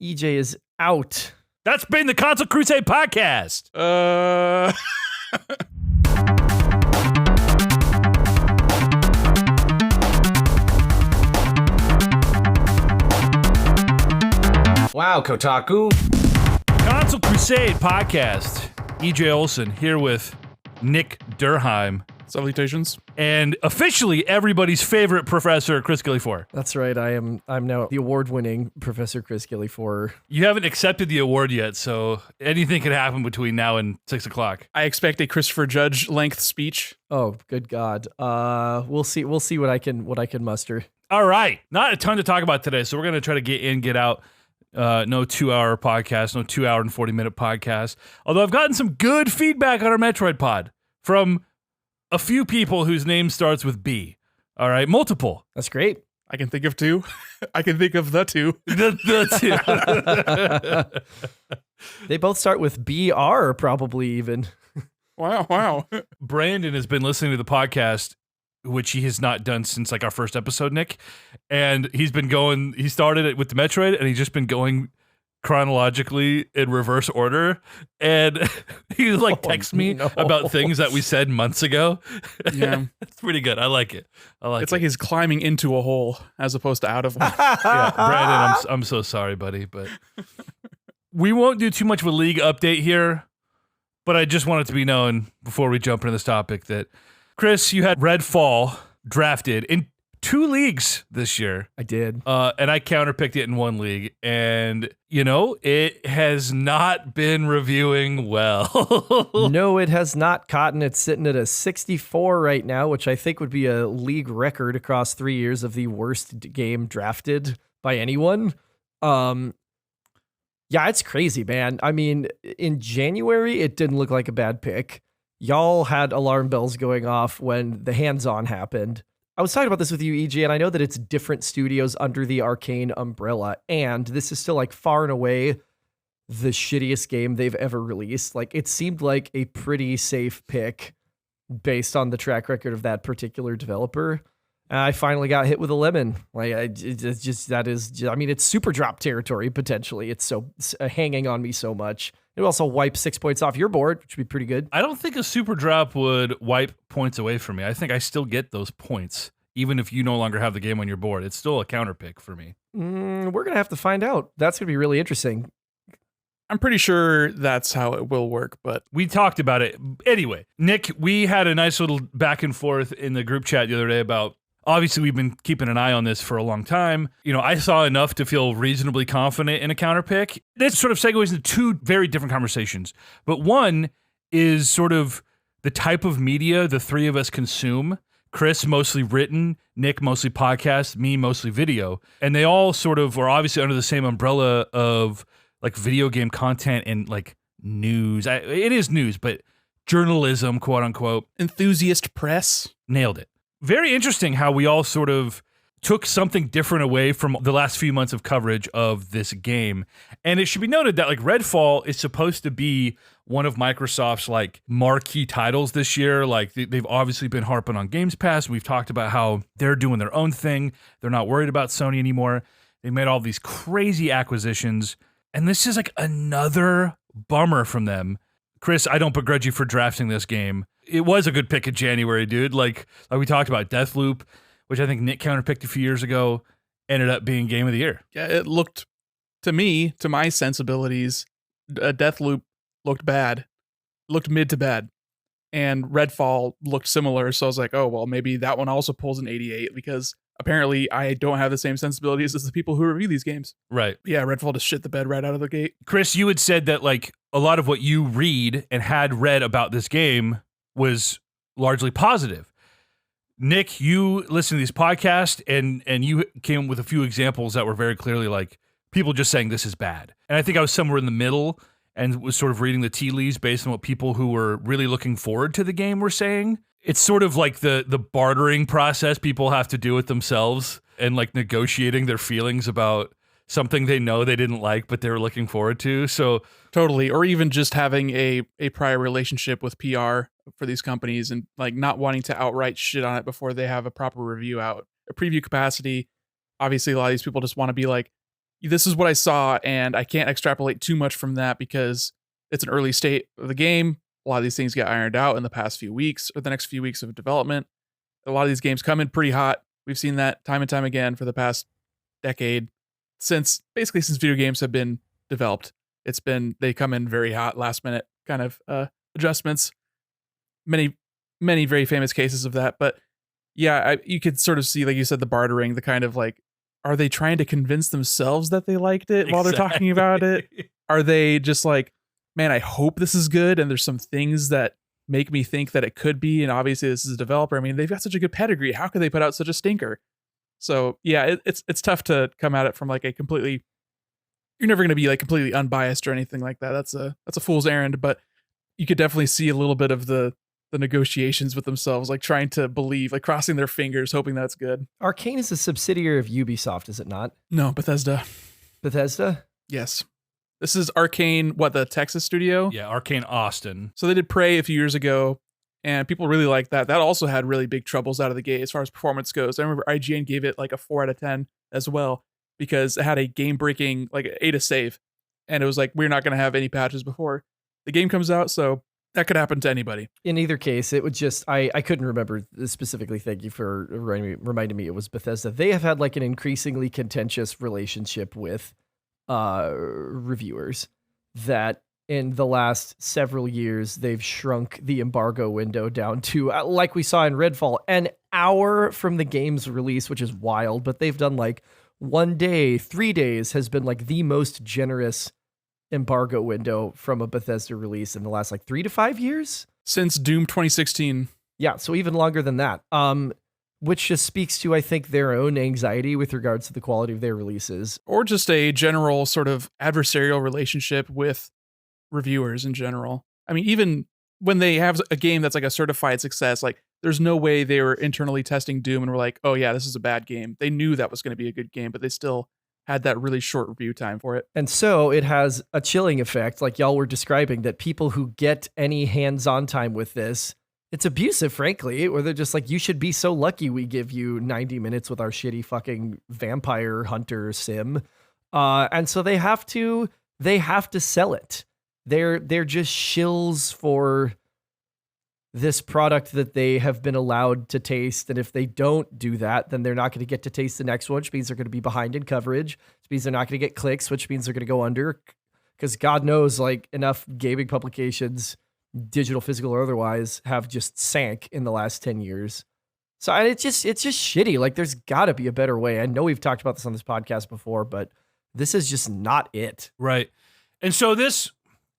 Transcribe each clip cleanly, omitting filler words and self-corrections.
EJ is out. That's been the Console Crusade podcast. Wow, Kotaku. Console Crusade podcast. EJ Olson here with Nick Durheim. Salutations. And officially everybody's favorite professor, Chris Gillyfor. That's right. I'm now the award-winning Professor Chris Gillyfor. You haven't accepted the award yet, so anything could happen between now and 6 o'clock. I expect a Christopher Judge length speech. Oh, good God. We'll see what I can muster. All right. Not a ton to talk about today, so we're going to try to get in, get out. No 2-hour podcast, no 2 hour and 40-minute podcast. Although I've gotten some good feedback on our Metroid pod from a few people whose name starts with B. All right, multiple. That's great. I can think of two. I can think of the two. The two. They both start with BR, probably even. Wow. Brandon has been listening to the podcast, which he has not done since like our first episode, Nick. And he started it with the Metroid, and he's just been going chronologically in reverse order. And he texts me about things that we said months ago. Yeah. It's pretty good. I like it. It's like he's climbing into a hole as opposed to out of one. Yeah, Brandon, I'm so sorry, buddy, but we won't do too much of a league update here, but I just want it to be known before we jump into this topic that Chris, you had Redfall drafted in 2 leagues this year. I did. And I counterpicked it in 1 league. And, it has not been reviewing well. No, it has not, Cotton. It's sitting at a 64 right now, which I think would be a league record across 3 years of the worst game drafted by anyone. Yeah, it's crazy, man. I mean, in January, it didn't look like a bad pick. Y'all had alarm bells going off when the hands-on happened. I was talking about this with you, EJ, and I know that it's different studios under the Arcane umbrella, and this is still like far and away the shittiest game they've ever released. Like, it seemed like a pretty safe pick based on the track record of that particular developer. I finally got hit with a lemon. It's super drop territory, potentially. It's hanging on me so much. It also wipes 6 points off your board, which would be pretty good. I don't think a super drop would wipe points away from me. I think I still get those points, even if you no longer have the game on your board. It's still a counter pick for me. We're going to have to find out. That's going to be really interesting. I'm pretty sure that's how it will work, but we talked about it. Anyway, Nick, we had a nice little back and forth in the group chat the other day about, obviously, we've been keeping an eye on this for a long time. I saw enough to feel reasonably confident in a counter pick. This sort of segues into 2 very different conversations. But one is sort of the type of media the 3 of us consume. Chris, mostly written, Nick, mostly podcast, me, mostly video. And they all sort of are obviously under the same umbrella of like video game content and like news. It is news, but journalism, quote unquote. Enthusiast press. Nailed it. Very interesting how we all sort of took something different away from the last few months of coverage of this game. And it should be noted that like Redfall is supposed to be one of Microsoft's like marquee titles this year. Like they've obviously been harping on Games Pass. We've talked about how they're doing their own thing. They're not worried about Sony anymore. They made all these crazy acquisitions. And this is like another bummer from them. Chris, I don't begrudge you for drafting this game. It was a good pick in January, dude. Like we talked about, Deathloop, which I think Nick counterpicked a few years ago, ended up being Game of the Year. Yeah, it looked, to me, to my sensibilities, Deathloop looked bad. Looked mid to bad. And Redfall looked similar, so I was like, oh, well, maybe that one also pulls an 88, because apparently I don't have the same sensibilities as the people who review these games. Right. Yeah, Redfall just shit the bed right out of the gate. Chris, you had said that like a lot of what you read and had read about this game was largely positive. Nick, you listen to these podcasts and you came with a few examples that were very clearly like people just saying this is bad. And I think I was somewhere in the middle and was sort of reading the tea leaves based on what people who were really looking forward to the game were saying. It's sort of like the bartering process people have to do with themselves and like negotiating their feelings about something they know they didn't like, but they were looking forward to. So totally. Or even just having a prior relationship with PR for these companies and like not wanting to outright shit on it before they have a proper review out. A preview capacity. Obviously, a lot of these people just want to be like, this is what I saw, and I can't extrapolate too much from that because it's an early state of the game. A lot of these things get ironed out in the past few weeks or the next few weeks of development. A lot of these games come in pretty hot. We've seen that time and time again for the past decade since video games have been developed. They come in very hot, last minute kind of adjustments. Many very famous cases of that. But yeah, you could sort of see, like you said, the bartering, the kind of like, are they trying to convince themselves that they liked it while they're talking about it? Are they just like, man, I hope this is good, and there's some things that make me think that it could be, and obviously this is a developer. I mean, they've got such a good pedigree. How could they put out such a stinker? So yeah, it's tough to come at it from like a completely. You're never going to be like completely unbiased or anything like that. That's a fool's errand. But you could definitely see a little bit of the negotiations with themselves, like trying to believe, like crossing their fingers, hoping that's good. Arcane is a subsidiary of Ubisoft, is it not? No, Bethesda. Bethesda? Yes. This is Arcane, the Texas studio? Yeah, Arcane Austin. So they did Prey a few years ago, and people really liked that. That also had really big troubles out of the gate as far as performance goes. I remember IGN gave it like a 4 out of 10 as well, because it had a game-breaking, like an A to save. And it was like, we're not going to have any patches before the game comes out, so that could happen to anybody. In either case, it would just, I couldn't remember specifically. Thank you for reminding me it was Bethesda. They have had like an increasingly contentious relationship with reviewers that in the last several years, they've shrunk the embargo window down to, like we saw in Redfall, an hour from the game's release, which is wild, but they've done like 1 day, 3 days has been like the most generous embargo window from a Bethesda release in the last like 3 to 5 years. Since Doom 2016. Yeah, so even longer than that. Which just speaks to, I think, their own anxiety with regards to the quality of their releases. Or just a general sort of adversarial relationship with reviewers in general. I mean, even when they have a game that's like a certified success, like there's no way they were internally testing Doom and were like, oh yeah, this is a bad game. They knew that was going to be a good game, but they still had that really short review time for it. And so it has a chilling effect, like y'all were describing, that people who get any hands-on time with this, it's abusive, frankly, where they're just like, you should be so lucky we give you 90 minutes with our shitty fucking vampire hunter sim. And so they have to sell it. They're just shills for this product that they have been allowed to taste. And if they don't do that, then they're not going to get to taste the next one, which means they're going to be behind in coverage, which means they're not going to get clicks, which means they're going to go under, because God knows, like, enough gaming publications, digital, physical, or otherwise, have just sank in the last 10 years. So it's just shitty. Like, there's got to be a better way. I know we've talked about this on this podcast before, but this is just not it. Right. And so this,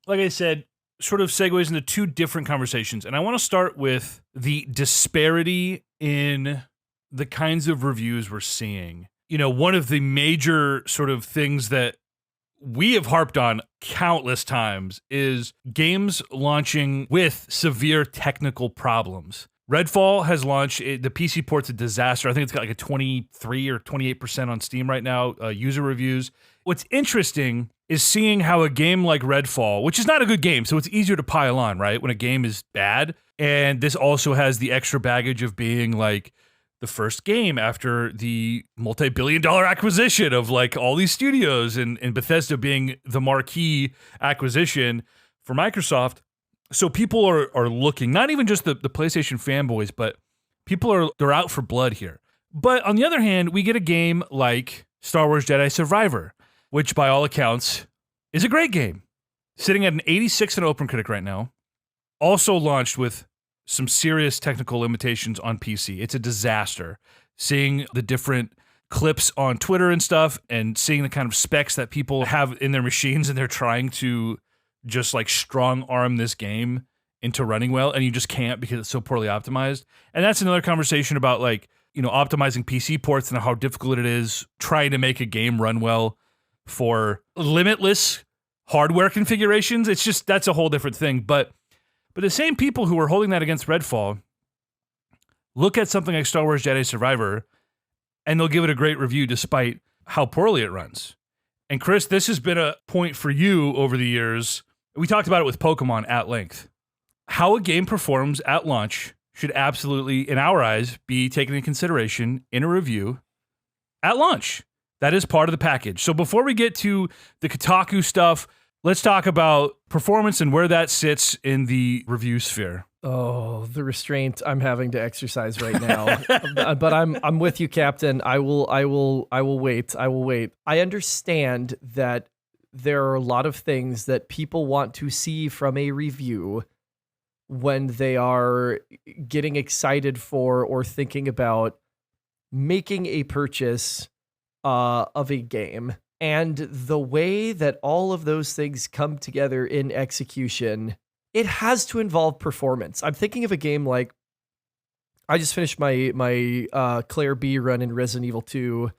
like I said, sort of segues into two different conversations. And I want to start with the disparity in the kinds of reviews we're seeing. You know, one of the major sort of things that we have harped on countless times is games launching with severe technical problems. Redfall has launched, the PC port's a disaster. I think it's got like a 23 or 28% on Steam right now, user reviews. What's interesting is seeing how a game like Redfall, which is not a good game, so it's easier to pile on, right, when a game is bad. And this also has the extra baggage of being like the first game after the multi-billion-dollar acquisition of like all these studios, and Bethesda being the marquee acquisition for Microsoft. So people are looking, not even just the PlayStation fanboys, but they're out for blood here. But on the other hand, we get a game like Star Wars Jedi Survivor, which by all accounts is a great game. Sitting at an 86 on OpenCritic right now. Also launched with some serious technical limitations on PC. It's a disaster. Seeing the different clips on Twitter and stuff, and seeing the kind of specs that people have in their machines, and they're trying to just like strong arm this game into running well, and you just can't because it's so poorly optimized. And that's another conversation about like, you know, optimizing PC ports and how difficult it is trying to make a game run well for limitless hardware configurations. It's just, that's a whole different thing. But the same people who are holding that against Redfall look at something like Star Wars Jedi Survivor and they'll give it a great review despite how poorly it runs. And Chris, this has been a point for you over the years. We talked about it with Pokemon at length. How a game performs at launch should absolutely, in our eyes, be taken into consideration in a review at launch. That is part of the package. So before we get to the Kotaku stuff, let's talk about performance and where that sits in the review sphere. Oh, the restraint I'm having to exercise right now. But I'm with you, Captain. I will wait. I understand that there are a lot of things that people want to see from a review when they are getting excited for or thinking about making a purchase of a game. And the way that all of those things come together in execution, it has to involve performance. I'm thinking of a game like, I just finished my Claire B run in Resident Evil 2.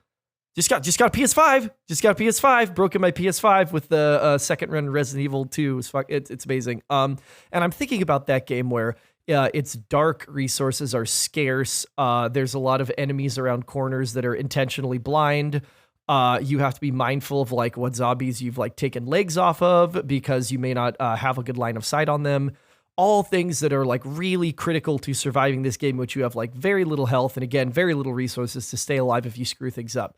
Just got a PS5. Broken my PS5 with the second run Resident Evil 2. It's amazing. And I'm thinking about that game where it's dark, resources are scarce. There's a lot of enemies around corners that are intentionally blind. You have to be mindful of like what zombies you've like taken legs off of because you may not have a good line of sight on them. All things that are like really critical to surviving this game, which you have like very little health and again, very little resources to stay alive if you screw things up.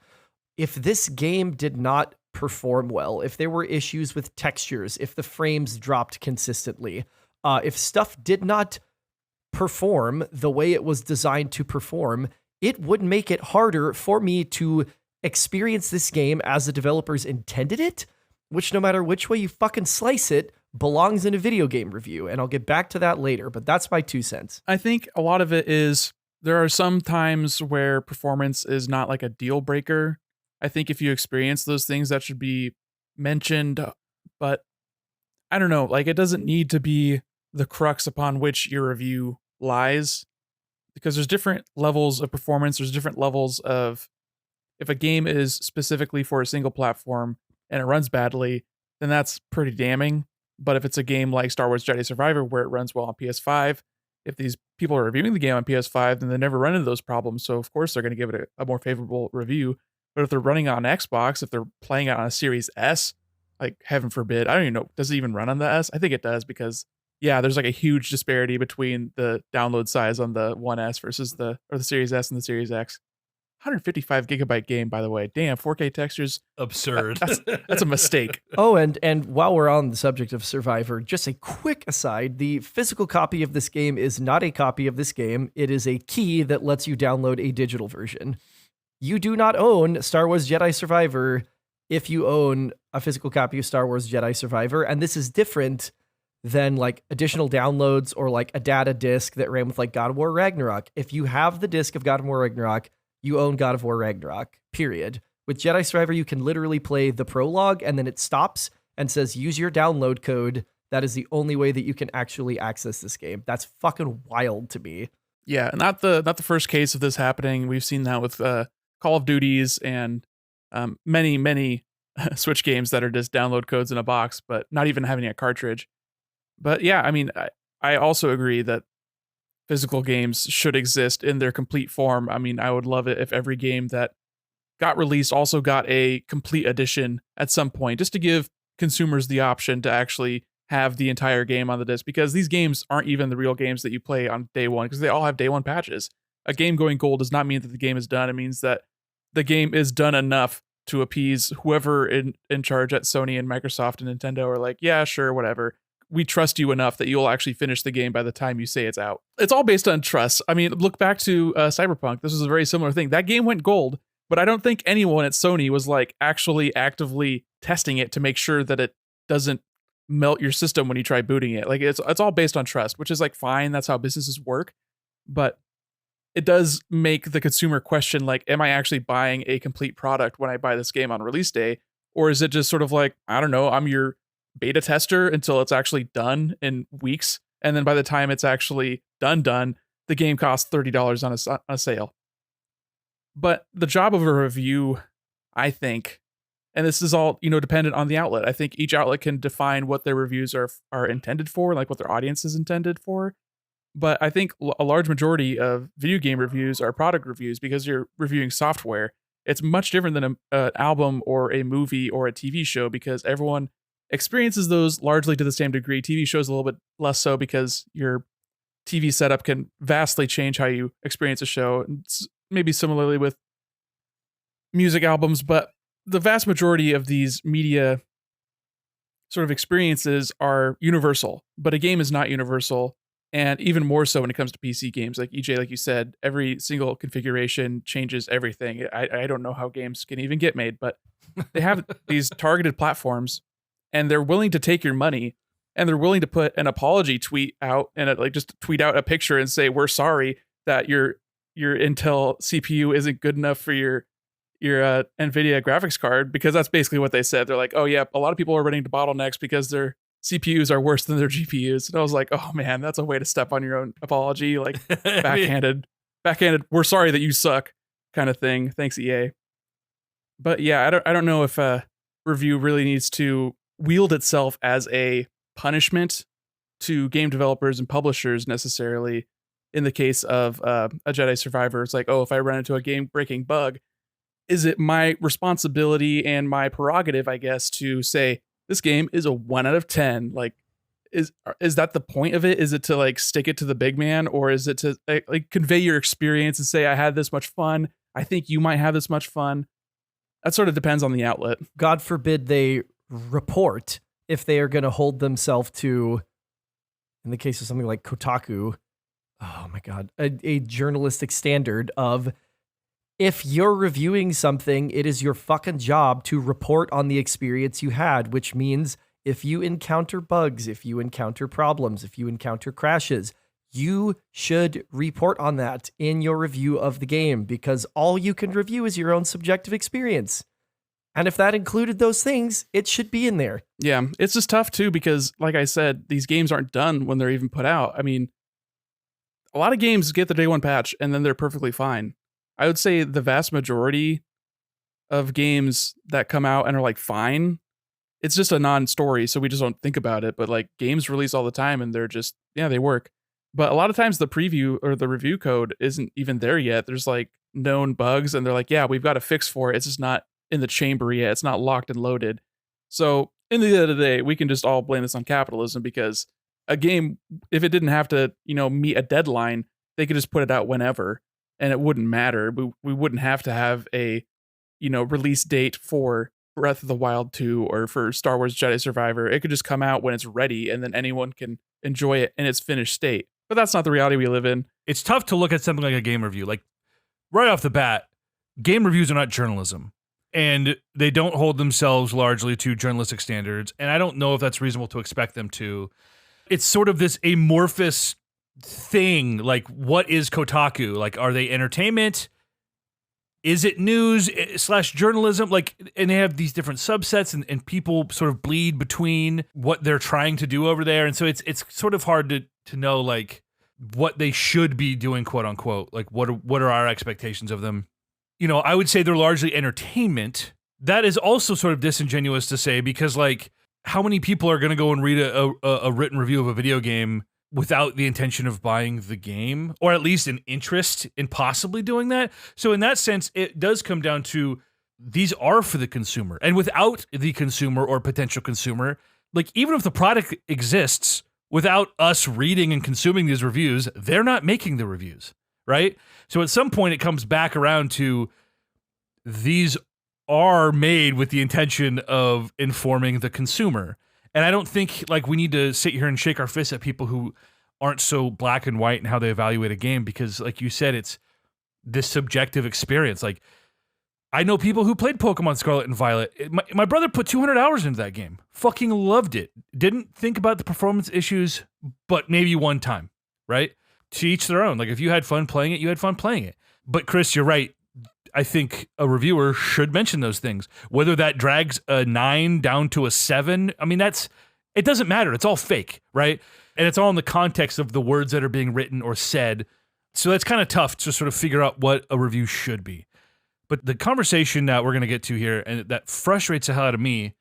If this game did not perform well, if there were issues with textures, if the frames dropped consistently, if stuff did not perform the way it was designed to perform, it would make it harder for me to experience this game as the developers intended it, which no matter which way you fucking slice it, belongs in a video game review. And I'll get back to that later, but that's my 2 cents. I think a lot of it is there are some times where performance is not like a deal breaker. I think if you experience those things, that should be mentioned, but I don't know, like it doesn't need to be the crux upon which your review lies, because there's different levels of performance. There's different levels of, if a game is specifically for a single platform and it runs badly, then that's pretty damning. But if it's a game like Star Wars Jedi Survivor where it runs well on PS5, if these people are reviewing the game on PS5, then they never run into those problems. So of course they're going to give it a more favorable review. But if they're running on Xbox, if they're playing it on a Series S, like heaven forbid, I don't even know, does it even run on the S? I think it does because yeah, there's like a huge disparity between the download size on the One S versus the Series S and the Series X. 155 gigabyte game, by the way. Damn, 4K textures. Absurd. That's a mistake. Oh, and while we're on the subject of Survivor, just a quick aside, the physical copy of this game is not a copy of this game. It is a key that lets you download a digital version. You do not own Star Wars Jedi Survivor if you own a physical copy of Star Wars Jedi Survivor, and this is different than like additional downloads or like a data disc that ran with like God of War Ragnarok. If you have the disc of God of War Ragnarok, you own God of War Ragnarok, period. With Jedi Survivor, you can literally play the prologue and then it stops and says, use your download code. That is the only way that you can actually access this game. That's fucking wild to me. Yeah, not the first case of this happening. We've seen that with Call of Duties and many Switch games that are just download codes in a box, but not even having a cartridge. But yeah, I mean, I also agree that physical games should exist in their complete form. I mean, I would love it if every game that got released also got a complete edition at some point, just to give consumers the option to actually have the entire game on the disc, because these games aren't even the real games that you play on day one, because they all have day one patches. A game going gold does not mean that the game is done. It means that the game is done enough to appease whoever in charge at Sony and Microsoft and Nintendo are like, yeah, sure, whatever. We trust you enough that you'll actually finish the game by the time you say it's out. It's all based on trust. I mean, look back to Cyberpunk. This was a very similar thing. That game went gold, but I don't think anyone at Sony was like actually actively testing it to make sure that it doesn't melt your system when you try booting it. Like it's all based on trust, which is like fine. That's how businesses work. But it does make the consumer question, like, am I actually buying a complete product when I buy this game on release day? Or is it just sort of like, I don't know, I'm your beta tester until it's actually done in weeks, and then by the time it's actually done, the game costs $30 on a sale. But the job of a review, I think, and this is all dependent on the outlet. I think each outlet can define what their reviews are intended for, like what their audience is intended for. But I think a large majority of video game reviews are product reviews because you're reviewing software. It's much different than an album or a movie or a TV show, because everyone experiences those largely to the same degree. TV shows a little bit less so because your TV setup can vastly change how you experience a show. It's maybe similarly with music albums, but the vast majority of these media sort of experiences are universal, but a game is not universal. And even more so when it comes to PC games. Like EJ, like you said, every single configuration changes everything. I don't know how games can even get made, but they have these targeted platforms and they're willing to take your money and they're willing to put an apology tweet out and like just tweet out a picture and say, we're sorry that your Intel CPU isn't good enough for your NVIDIA graphics card, because that's basically what they said. They're like, oh yeah, a lot of people are running into bottlenecks because their CPUs are worse than their GPUs. And I was like, oh man, that's a way to step on your own apology, like backhanded, we're sorry that you suck kind of thing. Thanks, EA. But yeah, I don't know if a review really needs to wield itself as a punishment to game developers and publishers necessarily. In the case of a Jedi Survivor, it's like, oh, if I run into a game-breaking bug, is it my responsibility and my prerogative, I guess, to say this game is a 1 out of 10? Like, is that the point of it? Is it to like stick it to the big man, or is it to like convey your experience and say I had this much fun? I think you might have this much fun. That sort of depends on the outlet. God forbid they report if they are going to hold themselves to, in the case of something like Kotaku, oh my God, a journalistic standard of, if you're reviewing something, it is your fucking job to report on the experience you had, which means if you encounter bugs, if you encounter problems, if you encounter crashes, you should report on that in your review of the game, because all you can review is your own subjective experience. And if that included those things, it should be in there. Yeah, it's just tough too, because like I said, these games aren't done when they're even put out. I mean, a lot of games get the day one patch and then they're perfectly fine. I would say the vast majority of games that come out and are like fine, it's just a non-story, so we just don't think about it. But like games release all the time and they're just, yeah, they work. But a lot of times the preview or the review code isn't even there yet. There's like known bugs and they're like, yeah, we've got a fix for it. It's just not in the chamber yet. It's not locked and loaded. So in the end of the day, we can just all blame this on capitalism, because a game, if it didn't have to, meet a deadline, they could just put it out whenever. And it wouldn't matter. We wouldn't have to have a, release date for Breath of the Wild 2 or for Star Wars Jedi Survivor. It could just come out when it's ready and then anyone can enjoy it in its finished state. But that's not the reality we live in. It's tough to look at something like a game review. Like right off the bat, game reviews are not journalism. And they don't hold themselves largely to journalistic standards. And I don't know if that's reasonable to expect them to. It's sort of this amorphous thing. Like, what is Kotaku? Like, are they entertainment? Is it news / journalism? Like, and they have these different subsets, and people sort of bleed between what they're trying to do over there. And so it's sort of hard to know like what they should be doing, quote unquote. Like, what are our expectations of them? I would say they're largely entertainment. That is also sort of disingenuous to say, because like, how many people are going to go and read a written review of a video game without the intention of buying the game, or at least an interest in possibly doing that? So in that sense, it does come down to, these are for the consumer. And without the consumer or potential consumer, like even if the product exists, without us reading and consuming these reviews, they're not making the reviews, right? So at some point it comes back around to, these are made with the intention of informing the consumer. And I don't think like we need to sit here and shake our fists at people who aren't so black and white in how they evaluate a game, because like you said, it's this subjective experience. Like, I know people who played Pokemon Scarlet and Violet. My brother put 200 hours into that game. Fucking loved it. Didn't think about the performance issues, but maybe one time, right? To each their own. Like, if you had fun playing it, you had fun playing it. But Chris, you're right. I think a reviewer should mention those things. Whether that drags a 9 down to a 7, I mean, it doesn't matter. It's all fake, right? And it's all in the context of the words that are being written or said. So that's kind of tough to sort of figure out what a review should be. But the conversation that we're going to get to here, and that frustrates the hell out of me,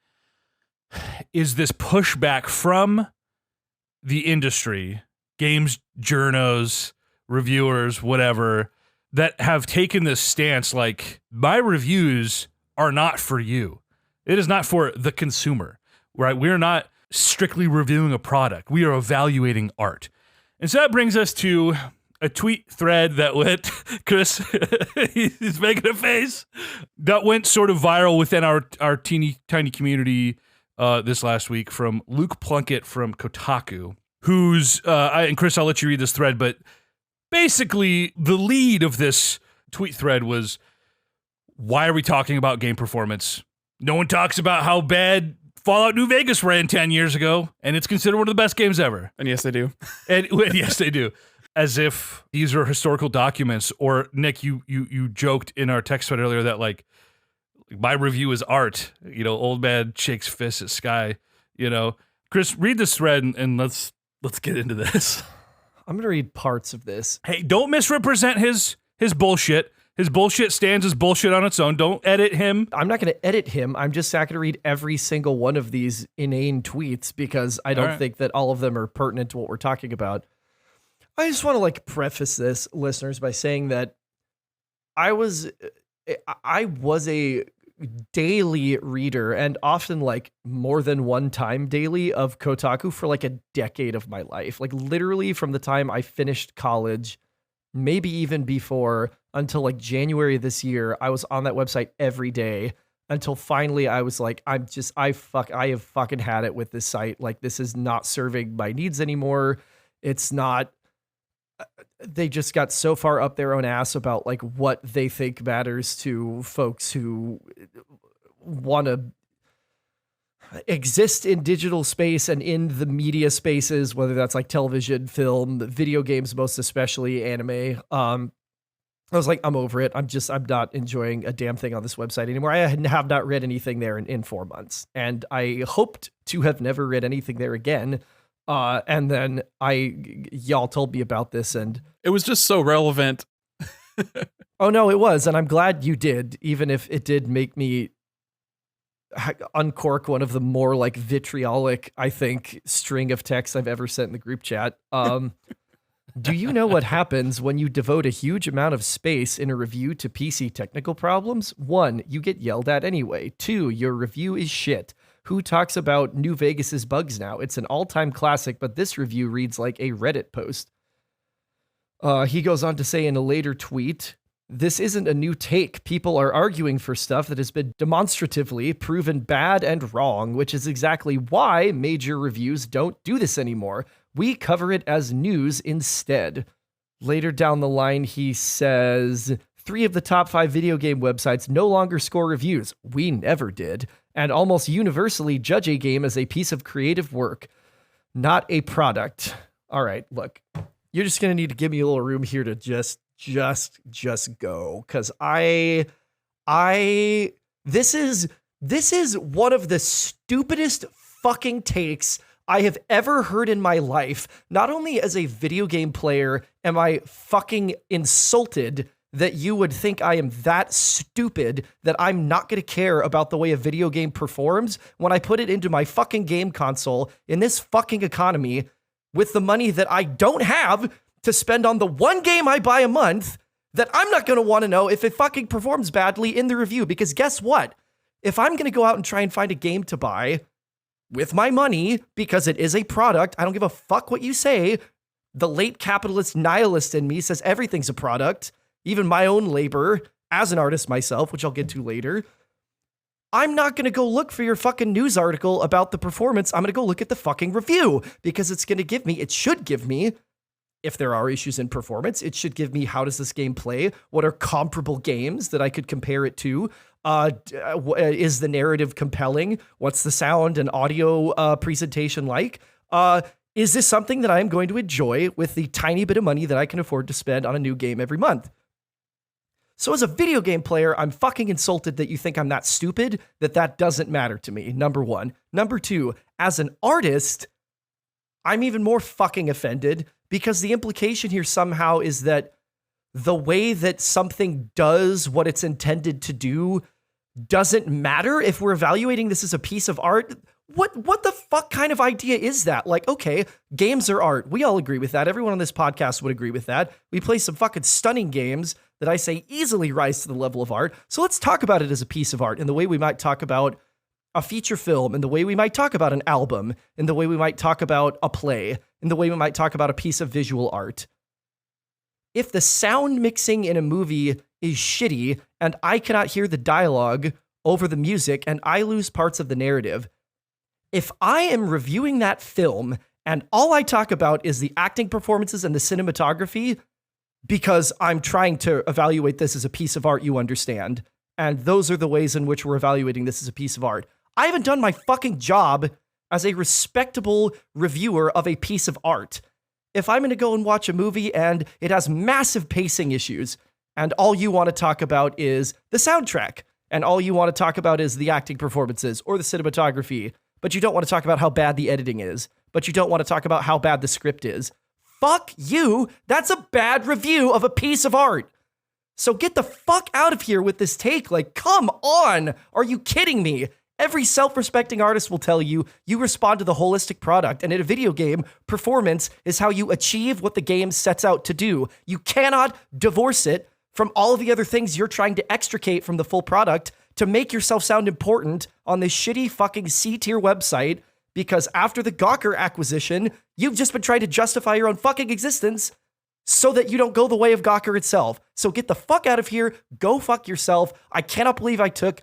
is this pushback from the industry, games journos, reviewers, whatever, that have taken this stance like, my reviews are not for you. It is not for the consumer, right? We're not strictly reviewing a product. We are evaluating art. And so that brings us to a tweet thread that went, Chris, he's making a face, that went sort of viral within our teeny tiny community this last week from Luke Plunkett from Kotaku, who's, and Chris, I'll let you read this thread, but basically the lead of this tweet thread was, why are we talking about game performance? No one talks about how bad Fallout New Vegas ran 10 years ago, and it's considered one of the best games ever. And yes, they do. And yes, they do. As if these are historical documents. Or Nick, you joked in our text thread earlier that like my review is art. You know, old man shakes fists at sky. You know, Chris, read this thread and let's get into this. I'm gonna read parts of this. Hey, don't misrepresent his bullshit. His bullshit stands as bullshit on its own. Don't edit him. I'm not going to edit him. I'm just not going to read every single one of these inane tweets because I don't think that all of them are pertinent to what we're talking about. I just want to like preface this, listeners, by saying that I was a daily reader, and often like more than one time daily, of Kotaku for like a decade of my life. Like literally from the time I finished college, maybe even before, until like January of this year, I was on that website every day until finally I was like, I have fucking had it with this site. Like, this is not serving my needs anymore. It's not, they just got so far up their own ass about like what they think matters to folks who want to exist in digital space and in the media spaces, whether that's like television, film, video games, most especially anime. I was like, I'm over it. I'm not enjoying a damn thing on this website anymore. I have not read anything there in 4 months, and I hoped to have never read anything there again. And then y'all told me about this, and it was just so relevant. Oh no, it was. And I'm glad you did, even if it did make me uncork one of the more like vitriolic, I think, string of texts I've ever sent in the group chat. Do you know what happens when you devote a huge amount of space in a review to PC technical problems? 1, you get yelled at anyway. 2, your review is shit. Who talks about New Vegas's bugs now? It's an all-time classic, but this review reads like a Reddit post. He goes on to say in a later tweet, this isn't a new take. People are arguing for stuff that has been demonstratively proven bad and wrong, which is exactly why major reviews don't do this anymore. We cover it as news instead. Later down the line, he says, 3 of the top 5 video game websites no longer score reviews. We never did. And almost universally judge a game as a piece of creative work, not a product. All right, look, you're just going to need to give me a little room here to just go. Cause this is one of the stupidest fucking takes I have ever heard in my life. Not only as a video game player am I fucking insulted that you would think I am that stupid that I'm not going to care about the way a video game performs when I put it into my fucking game console in this fucking economy with the money that I don't have to spend on the one game I buy a month, that I'm not going to want to know if it fucking performs badly in the review. Because guess what? If I'm going to go out and try and find a game to buy with my money, because it is a product, I don't give a fuck what you say. The late capitalist nihilist in me says everything's a product, even my own labor as an artist myself, which I'll get to later. I'm not going to go look for your fucking news article about the performance. I'm going to go look at the fucking review, because it's going to give me, it should give me, if there are issues in performance, it should give me, how does this game play? What are comparable games that I could compare it to? Is the narrative compelling? What's the sound and audio presentation like? Is this something that I'm going to enjoy with the tiny bit of money that I can afford to spend on a new game every month? So as a video game player, I'm fucking insulted that you think I'm that stupid, that doesn't matter to me, number 1. Number 2, as an artist, I'm even more fucking offended, because the implication here somehow is that the way that something does what it's intended to do doesn't matter if we're evaluating this as a piece of art. What the fuck kind of idea is that? Like, okay, games are art. We all agree with that. Everyone on this podcast would agree with that. We play some fucking stunning games that I say easily rise to the level of art. So let's talk about it as a piece of art in the way we might talk about a feature film, in the way we might talk about an album, in the way we might talk about a play, in the way we might talk about a piece of visual art. if the sound mixing in a movie is shitty and I cannot hear the dialogue over the music and I lose parts of the narrative, if I am reviewing that film and all I talk about is the acting performances and the cinematography, because I'm trying to evaluate this as a piece of art, you understand, and those are the ways in which we're evaluating this as a piece of art, I haven't done my fucking job as a respectable reviewer of a piece of art. If I'm going to go and watch a movie and it has massive pacing issues, and all you want to talk about is the soundtrack, and all you want to talk about is the acting performances or the cinematography, but you don't want to talk about how bad the editing is, but you don't want to talk about how bad the script is, fuck you. That's a bad review of a piece of art. So get the fuck out of here with this take. Like, come on. Are you kidding me? Every self-respecting artist will tell you, you respond to the holistic product. And in a video game, performance is how you achieve what the game sets out to do. You cannot divorce it from all of the other things you're trying to extricate from the full product to make yourself sound important on this shitty fucking C-tier website, because after the Gawker acquisition, you've just been trying to justify your own fucking existence so that you don't go the way of Gawker itself. So get the fuck out of here. Go fuck yourself. I cannot believe I took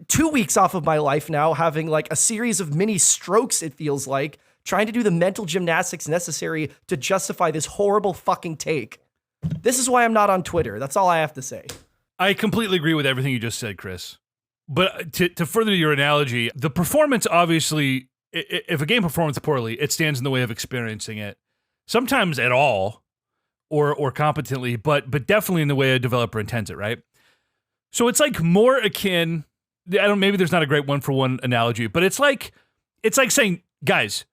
2 weeks off of my life now, having like a series of mini strokes, it feels like, trying to do the mental gymnastics necessary to justify this horrible fucking take. This is why I'm not on Twitter. That's all I have to say. I completely agree with everything you just said, Chris. But to further your analogy, the performance, obviously, if a game performs poorly, it stands in the way of experiencing it. Sometimes at all, or competently, but definitely in the way a developer intends it, right? So it's like more akin, maybe there's not a great one-for-one analogy, but it's like saying, guys,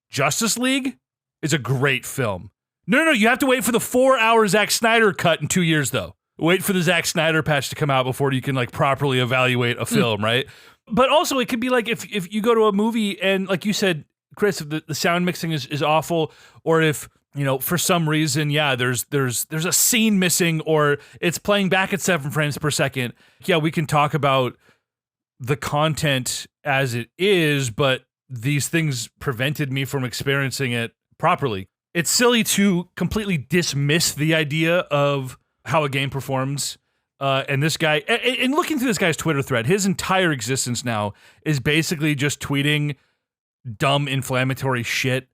Justice League is a great film. No, you have to wait for the 4-hour Zack Snyder cut in 2 years, though. Wait for the Zack Snyder patch to come out before you can like properly evaluate a film, right? But also it could be like if you go to a movie and like you said, Chris, if the sound mixing is awful, or if, you know, for some reason, there's a scene missing or it's playing back at 7 frames per second. Yeah, we can talk about the content as it is, but these things prevented me from experiencing it properly. It's silly to completely dismiss the idea of how a game performs. And this guy, and looking through this guy's Twitter thread, his entire existence now is basically just tweeting dumb, inflammatory shit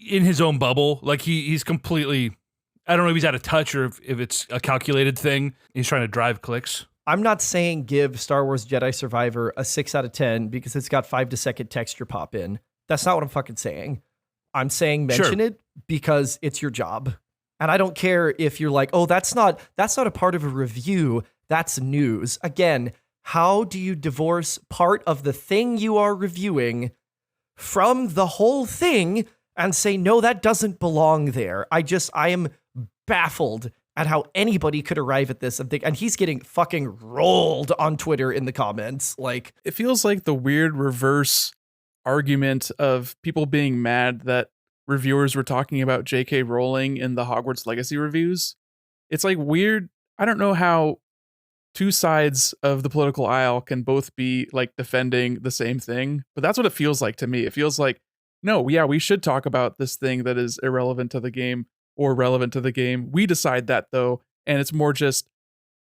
in his own bubble. Like he's completely, I don't know if he's out of touch or if it's a calculated thing. He's trying to drive clicks. I'm not saying give Star Wars Jedi Survivor a 6 out of 10 because it's got 5-second texture pop in. That's not what I'm fucking saying. I'm saying mention it because it's your job. And I don't care if you're like, oh, that's not a part of a review. That's news. Again, how do you divorce part of the thing you are reviewing from the whole thing and say, no, that doesn't belong there? I am baffled at how anybody could arrive at this and think, and he's getting fucking rolled on Twitter in the comments. Like, it feels like the weird reverse argument of people being mad that reviewers were talking about J.K. Rowling in the Hogwarts Legacy reviews. It's like weird. I don't know how two sides of the political aisle can both be like defending the same thing, but that's what it feels like to me. It feels like, no, yeah, we should talk about this thing that is irrelevant to the game or relevant to the game. We decide that though. And it's more just,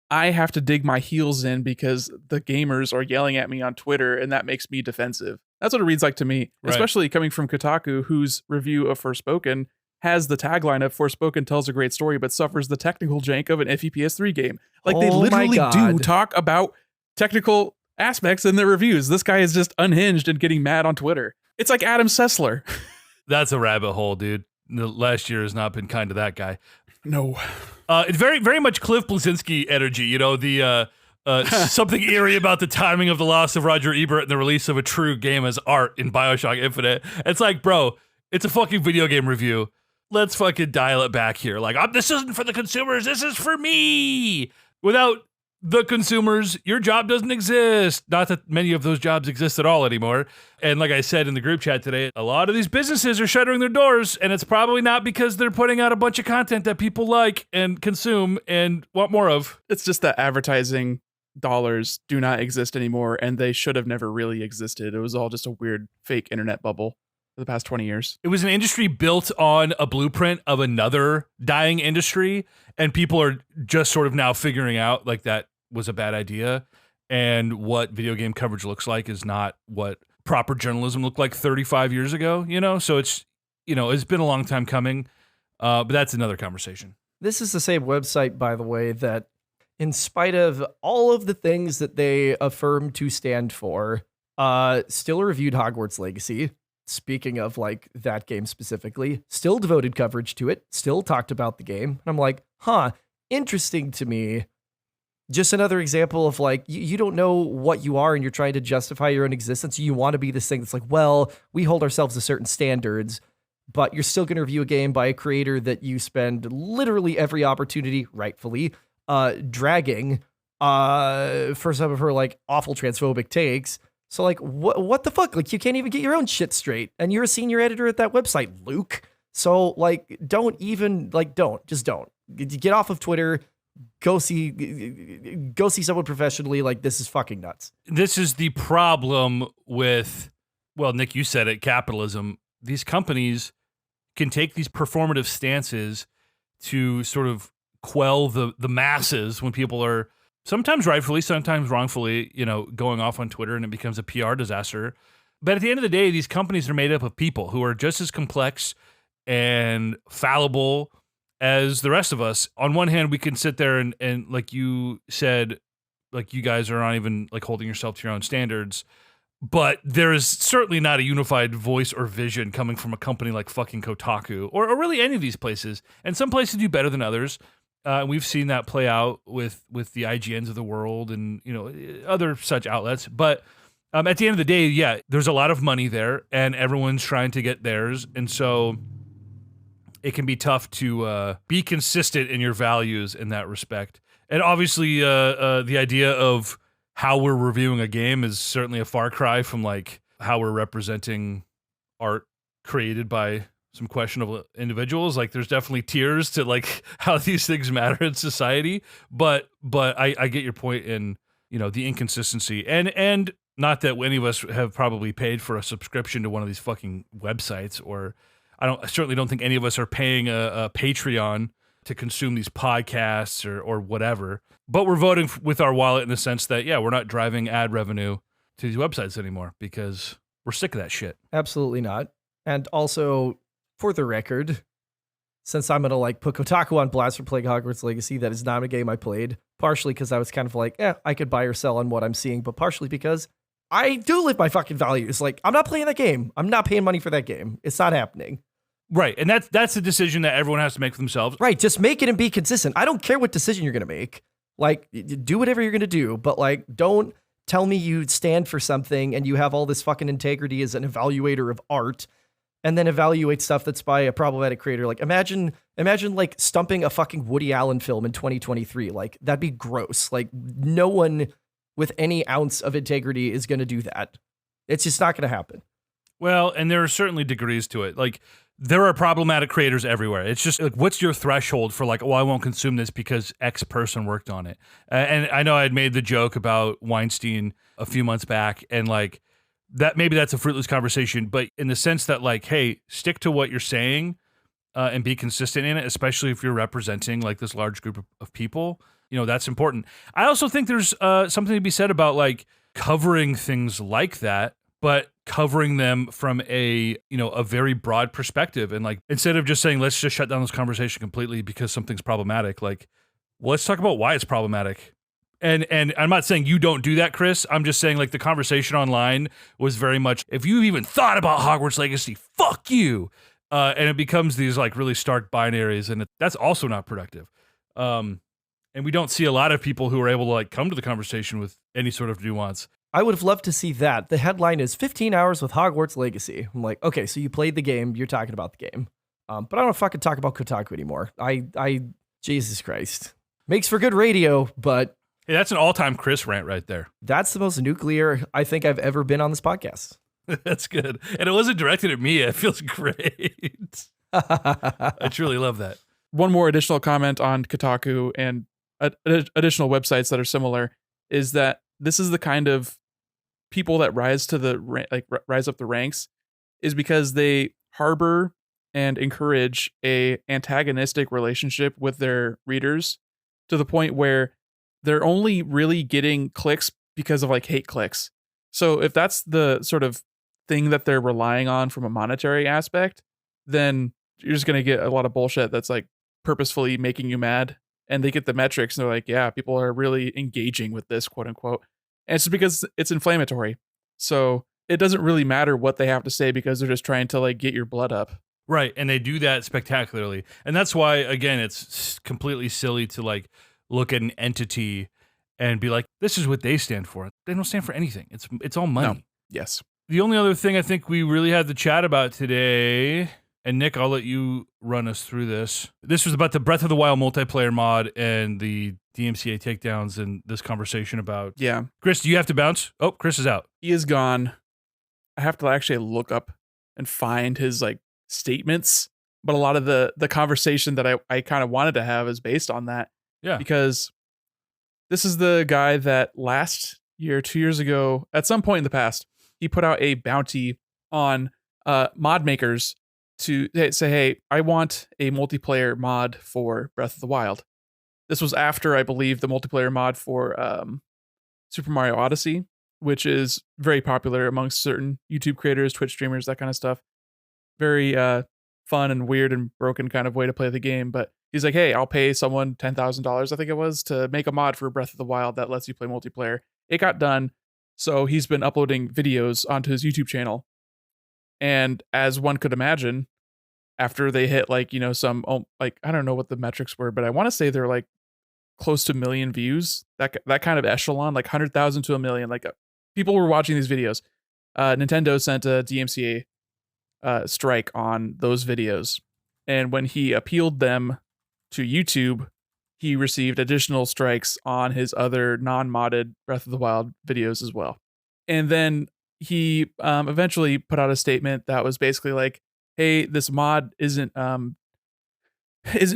I have to dig my heels in because the gamers are yelling at me on Twitter and that makes me defensive. That's what it reads like to me, right. Especially coming from Kotaku, whose review of Forspoken has the tagline of Forspoken tells a great story, but suffers the technical jank of an FEPS3 game. Like they literally do talk about technical aspects in their reviews. This guy is just unhinged and getting mad on Twitter. It's like Adam Sessler. That's a rabbit hole, dude. The last year has not been kind to that guy. No. It's very, very much Cliff Bleszinski energy, you know, the something eerie about the timing of the loss of Roger Ebert and the release of a true game as art in BioShock Infinite. It's like, bro, it's a fucking video game review. Let's fucking dial it back here. Like, this isn't for the consumers. This is for me. Without the consumers, your job doesn't exist. Not that many of those jobs exist at all anymore. And like I said in the group chat today, a lot of these businesses are shuttering their doors, and it's probably not because they're putting out a bunch of content that people like and consume and want more of. It's just that advertising dollars do not exist anymore, and they should have never really existed. It was all just a weird fake internet bubble. for the past 20 years. It was an industry built on a blueprint of another dying industry, and people are just sort of now figuring out like that was a bad idea, and what video game coverage looks like is not what proper journalism looked like 35 years ago, So it's, it's been a long time coming, but that's another conversation. This is the same website, by the way, that in spite of all of the things that they affirm to stand for, still reviewed Hogwarts Legacy. Speaking of like that game specifically, still devoted coverage to it, still talked about the game. And I'm like, interesting to me. Just another example of like, you don't know what you are and you're trying to justify your own existence. You want to be this thing that's like, well, we hold ourselves to certain standards, but you're still going to review a game by a creator that you spend literally every opportunity, rightfully, dragging for some of her like awful transphobic takes. So like, what the fuck? Like, you can't even get your own shit straight, and you're a senior editor at that website, Luke. So like, don't get off of Twitter. Go see someone professionally. Like, this is fucking nuts. This is the problem with, well, Nick, you said it, capitalism. These companies can take these performative stances to sort of quell the masses when people are sometimes rightfully, sometimes wrongfully, going off on Twitter, and it becomes a PR disaster. But at the end of the day, these companies are made up of people who are just as complex and fallible as the rest of us. On one hand, we can sit there and like you said, like you guys are not even like holding yourself to your own standards. But there is certainly not a unified voice or vision coming from a company like fucking Kotaku or really any of these places. And some places do better than others. We've seen that play out with the IGNs of the world and other such outlets. But at the end of the day, yeah, there's a lot of money there, and everyone's trying to get theirs, and so it can be tough to be consistent in your values in that respect. And obviously, the idea of how we're reviewing a game is certainly a far cry from like how we're representing art created by some questionable individuals. Like, there's definitely tiers to like how these things matter in society, but I get your point in the inconsistency, and not that any of us have probably paid for a subscription to one of these fucking websites, or I certainly don't think any of us are paying a Patreon to consume these podcasts or whatever, but we're voting with our wallet in the sense that, yeah, we're not driving ad revenue to these websites anymore because we're sick of that shit. Absolutely not. And also, for the record, since I'm going to like put Kotaku on blast for playing Hogwarts Legacy, that is not a game I played, partially because I was kind of like, I could buy or sell on what I'm seeing, but partially because I do live my fucking values. Like, I'm not playing that game. I'm not paying money for that game. It's not happening. Right. And that's a decision that everyone has to make for themselves. Right. Just make it and be consistent. I don't care what decision you're going to make. Like, do whatever you're going to do, but like, don't tell me you stand for something and you have all this fucking integrity as an evaluator of art, and then evaluate stuff that's by a problematic creator. Like, imagine like stumping a fucking Woody Allen film in 2023. Like, that'd be gross. Like, no one with any ounce of integrity is going to do that. It's just not going to happen. Well, and there are certainly degrees to it. Like, there are problematic creators everywhere. It's just like, what's your threshold for like, I won't consume this because X person worked on it. And I know I had made the joke about Weinstein a few months back, and like, that maybe that's a fruitless conversation, but in the sense that like, hey, stick to what you're saying and be consistent in it, especially if you're representing like this large group of people, that's important. I also think there's something to be said about like covering things like that, but covering them from a very broad perspective. And like, instead of just saying, let's just shut down this conversation completely because something's problematic, like, well, let's talk about why it's problematic. And I'm not saying you don't do that, Chris. I'm just saying like the conversation online was very much, if you even thought about Hogwarts Legacy, fuck you. And it becomes these like really stark binaries, and that's also not productive. And we don't see a lot of people who are able to like come to the conversation with any sort of nuance. I would have loved to see that. The headline is 15 hours with Hogwarts Legacy. I'm like, okay, so you played the game, you're talking about the game. But I don't want to fucking talk about Kotaku anymore. Jesus Christ. Makes for good radio, but hey, that's an all-time Chris rant right there. That's the most nuclear I think I've ever been on this podcast. That's good. And it wasn't directed at me. It feels great. I truly love that. One more additional comment on Kotaku and additional websites that are similar is that this is the kind of people that rise up the ranks is because they harbor and encourage a antagonistic relationship with their readers to the point where they're only really getting clicks because of like hate clicks. So if that's the sort of thing that they're relying on from a monetary aspect, then you're just going to get a lot of bullshit that's like purposefully making you mad. And they get the metrics and they're like, yeah, people are really engaging with this, quote unquote. And it's just because it's inflammatory. So it doesn't really matter what they have to say because they're just trying to like get your blood up. Right, and they do that spectacularly. And that's why, again, it's completely silly to like look at an entity and be like, this is what they stand for. They don't stand for anything. It's all money. No. Yes. The only other thing I think we really had to chat about today, and Nick, I'll let you run us through this. This was about the Breath of the Wild multiplayer mod and the DMCA takedowns and this conversation about... Yeah. Chris, do you have to bounce? Oh, Chris is out. He is gone. I have to actually look up and find his like statements, but a lot of the conversation that I kind of wanted to have is based on that. Yeah. Because this is the guy that last year, 2 years ago, at some point in the past, he put out a bounty on mod makers to say, hey, I want a multiplayer mod for Breath of the Wild. This was after, I believe, the multiplayer mod for Super Mario Odyssey, which is very popular amongst certain YouTube creators, Twitch streamers, that kind of stuff. Very fun and weird and broken kind of way to play the game. But he's like, hey, I'll pay someone $10,000, I think it was, to make a mod for Breath of the Wild that lets you play multiplayer. It got done. So he's been uploading videos onto his YouTube channel. And as one could imagine, after they hit like, you know, some, like, I don't know what the metrics were, but I want to say they're like close to 1 million views, that kind of echelon, like 100,000 to 1 million. Like people were watching these videos. Nintendo sent a DMCA strike on those videos. And when he appealed them to YouTube, he received additional strikes on his other non-modded Breath of the Wild videos as well. And then he eventually put out a statement that was basically like, hey, this mod isn't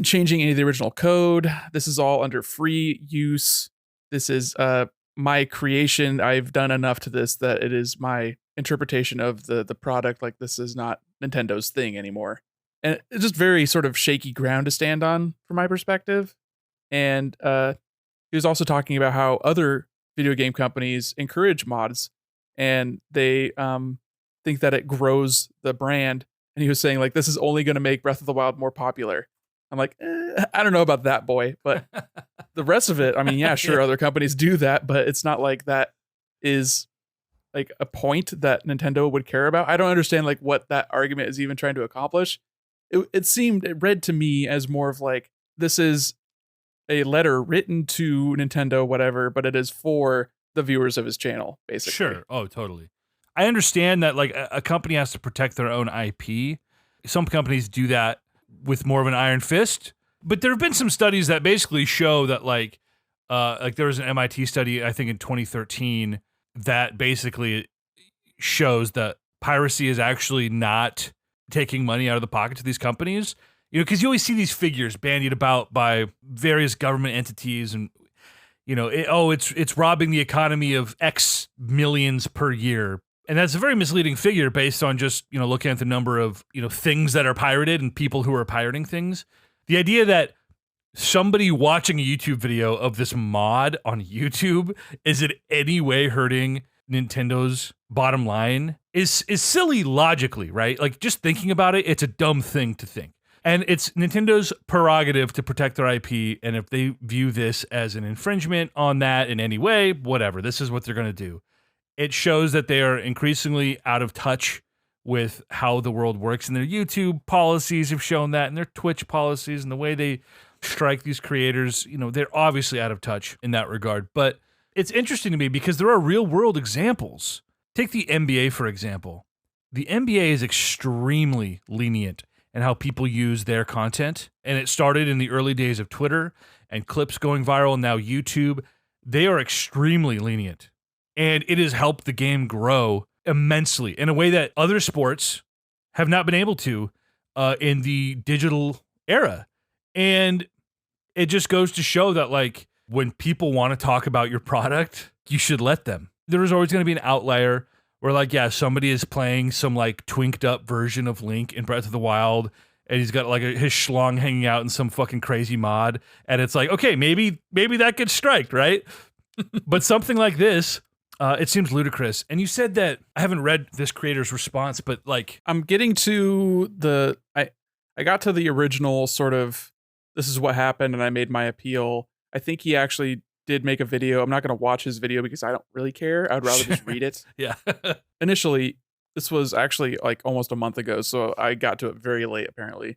changing any of the original code. This is all under free use. This is my creation. I've done enough to this that it is my interpretation of the product. Like, this is not Nintendo's thing anymore. And it's just very sort of shaky ground to stand on from my perspective. And he was also talking about how other video game companies encourage mods and they think that it grows the brand. And he was saying, like, this is only going to make Breath of the Wild more popular. I'm like, I don't know about that, boy. But the rest of it, I mean, yeah, sure, other companies do that, but it's not like that is like a point that Nintendo would care about. I don't understand like what that argument is even trying to accomplish. It read to me as more of like, this is a letter written to Nintendo, whatever, but it is for the viewers of his channel, basically. Sure. Oh, totally. I understand that like a company has to protect their own IP. Some companies do that with more of an iron fist, but there have been some studies that basically show that like there was an MIT study, I think in 2013, that basically shows that piracy is actually not taking money out of the pockets of these companies. You know, because you always see these figures bandied about by various government entities, and you know, it's robbing the economy of X millions per year. And that's a very misleading figure based on just, you know, looking at the number of, you know, things that are pirated and people who are pirating things. The idea that somebody watching a YouTube video of this mod on YouTube is in any way hurting Nintendo's bottom line is silly logically, right? Like, just thinking about it, it's a dumb thing to think. And it's Nintendo's prerogative to protect their IP, and if they view this as an infringement on that in any way, whatever, this is what they're going to do. It shows that they are increasingly out of touch with how the world works, and their YouTube policies have shown that, and their Twitch policies and the way they strike these creators, you know, they're obviously out of touch in that regard. But it's interesting to me because there are real world examples. Take the NBA, for example. The NBA is extremely lenient in how people use their content, and it started in the early days of Twitter and clips going viral, and now YouTube. They are extremely lenient. And it has helped the game grow immensely in a way that other sports have not been able to in the digital era. And it just goes to show that, like, when people want to talk about your product, you should let them. There is always going to be an outlier where like, yeah, somebody is playing some like twinked up version of Link in Breath of the Wild, and he's got like his schlong hanging out in some fucking crazy mod, and it's like, okay, maybe that gets striked, right? But something like this, it seems ludicrous. And you said that I haven't read this creator's response, but like, I'm getting to I got to the original sort of, this is what happened and I made my appeal. I think he actually did make a video. I'm not going to watch his video because I don't really care. I'd rather just read it. yeah. Initially, this was actually like almost a month ago, so I got to it very late apparently.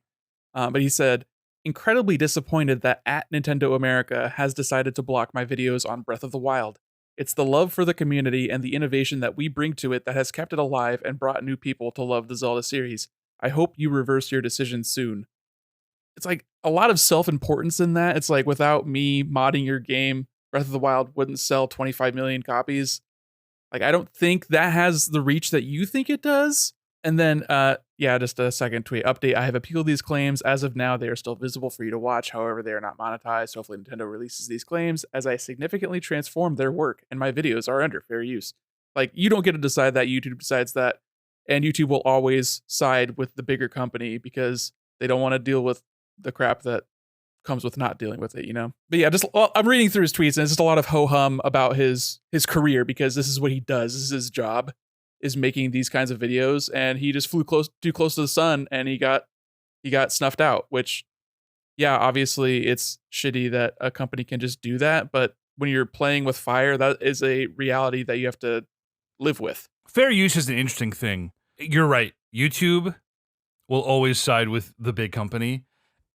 But he said, incredibly disappointed that @Nintendo America has decided to block my videos on Breath of the Wild. It's the love for the community and the innovation that we bring to it that has kept it alive and brought new people to love the Zelda series. I hope you reverse your decision soon. It's like a lot of self-importance in that. It's like, without me modding your game, Breath of the Wild wouldn't sell 25 million copies. Like, I don't think that has the reach that you think it does. And then, just a second tweet update. I have appealed these claims. As of now, they are still visible for you to watch. However, they are not monetized. Hopefully Nintendo releases these claims as I significantly transform their work and my videos are under fair use. Like, you don't get to decide that. YouTube decides that. And YouTube will always side with the bigger company because they don't want to deal with the crap that comes with not dealing with it, you know? But yeah, I'm reading through his tweets and it's just a lot of ho-hum about his career because this is what he does. This is his job, is making these kinds of videos, and he just flew too close to the sun and he got snuffed out, which, yeah, obviously it's shitty that a company can just do that, but when you're playing with fire, that is a reality that you have to live with. Fair use is an interesting thing. You're right. YouTube will always side with the big company,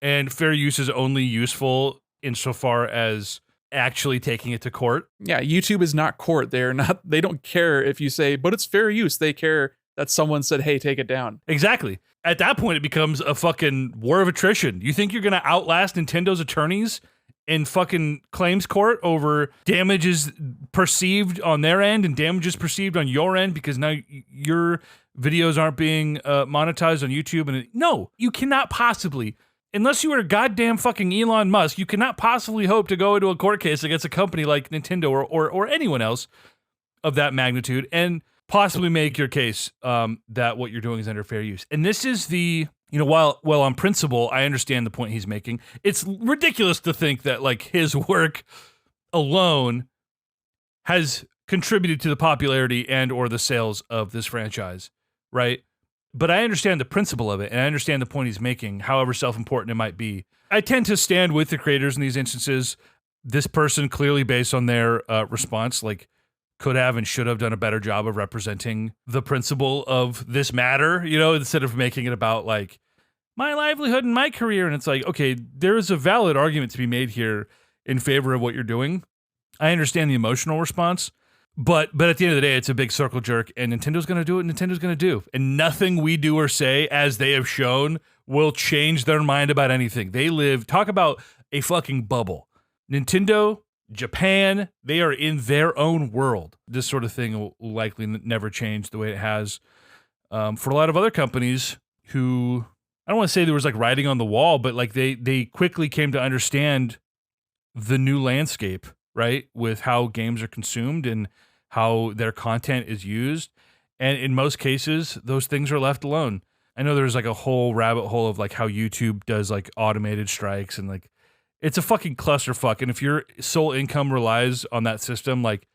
and fair use is only useful insofar as actually taking it to court. Yeah, YouTube is not court. They don't care if you say, but it's fair use. They care that someone said, hey, take it down. Exactly. At that point, it becomes a fucking war of attrition. You think you're going to outlast Nintendo's attorneys in fucking claims court over damages perceived on their end and damages perceived on your end because now your videos aren't being monetized on YouTube? And no, you cannot possibly. Unless you are goddamn fucking Elon Musk, you cannot possibly hope to go into a court case against a company like Nintendo or anyone else of that magnitude and possibly make your case that what you're doing is under fair use. And this is while on principle, I understand the point he's making. It's ridiculous to think that like his work alone has contributed to the popularity and or the sales of this franchise, right? But I understand the principle of it, and I understand the point he's making, however self-important it might be. I tend to stand with the creators in these instances. This person, clearly based on their response, like, could have and should have done a better job of representing the principle of this matter, instead of making it about, like, my livelihood and my career. And it's like, okay, there is a valid argument to be made here in favor of what you're doing. I understand the emotional response. But at the end of the day, it's a big circle jerk, and Nintendo's going to do what Nintendo's going to do. And nothing we do or say, as they have shown, will change their mind about anything. Talk about a fucking bubble. Nintendo, Japan, they are in their own world. This sort of thing will likely never change the way it has for a lot of other companies who, I don't want to say there was like writing on the wall, but like they quickly came to understand the new landscape, right? With how games are consumed and how their content is used. And in most cases, those things are left alone. I know there's like a whole rabbit hole of like how YouTube does like automated strikes and like it's a fucking clusterfuck. And if your sole income relies on that system, like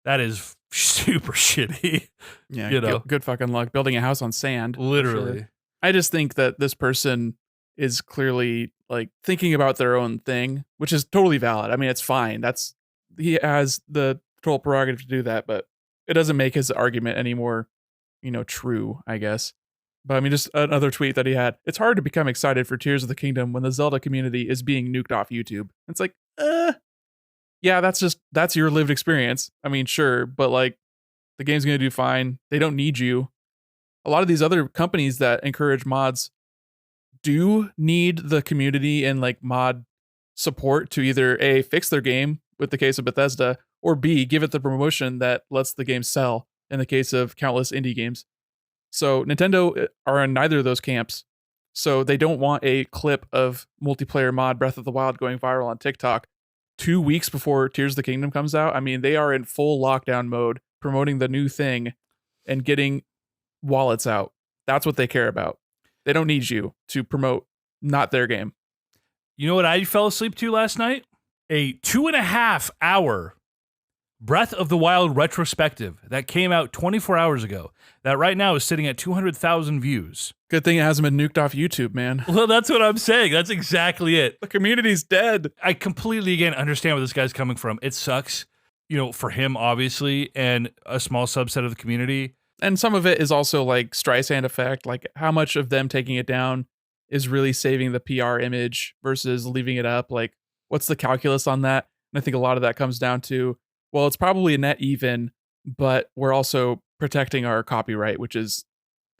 that is super shitty. Yeah, good fucking luck building a house on sand. Literally. Sure. I just think that this person is clearly like thinking about their own thing, which is totally valid. I mean, it's fine. He has the total prerogative to do that, but it doesn't make his argument any more, true, I guess. But I mean, just another tweet that he had. It's hard to become excited for Tears of the Kingdom when the Zelda community is being nuked off YouTube. It's like, yeah, that's your lived experience. I mean, sure, but like the game's going to do fine. They don't need you. A lot of these other companies that encourage mods do need the community and like mod support to either A, fix their game with the case of Bethesda, or B, give it the promotion that lets the game sell in the case of countless indie games. So Nintendo are in neither of those camps. So they don't want a clip of multiplayer mod Breath of the Wild going viral on TikTok 2 weeks before Tears of the Kingdom comes out. I mean, they are in full lockdown mode promoting the new thing. and getting wallets out. That's what they care about. They don't need you to promote not their game. You know what I fell asleep to last night? A 2.5 hour Breath of the Wild retrospective that came out 24 hours ago. That right now is sitting at 200,000 views. Good thing it hasn't been nuked off YouTube, man. Well, that's what I'm saying. That's exactly it. The community's dead. I completely, again, understand where this guy's coming from. It sucks, for him, obviously, and a small subset of the community. And some of it is also like Streisand effect, like how much of them taking it down is really saving the PR image versus leaving it up. Like, what's the calculus on that? And I think a lot of that comes down to, well, it's probably a net even, but we're also protecting our copyright, which is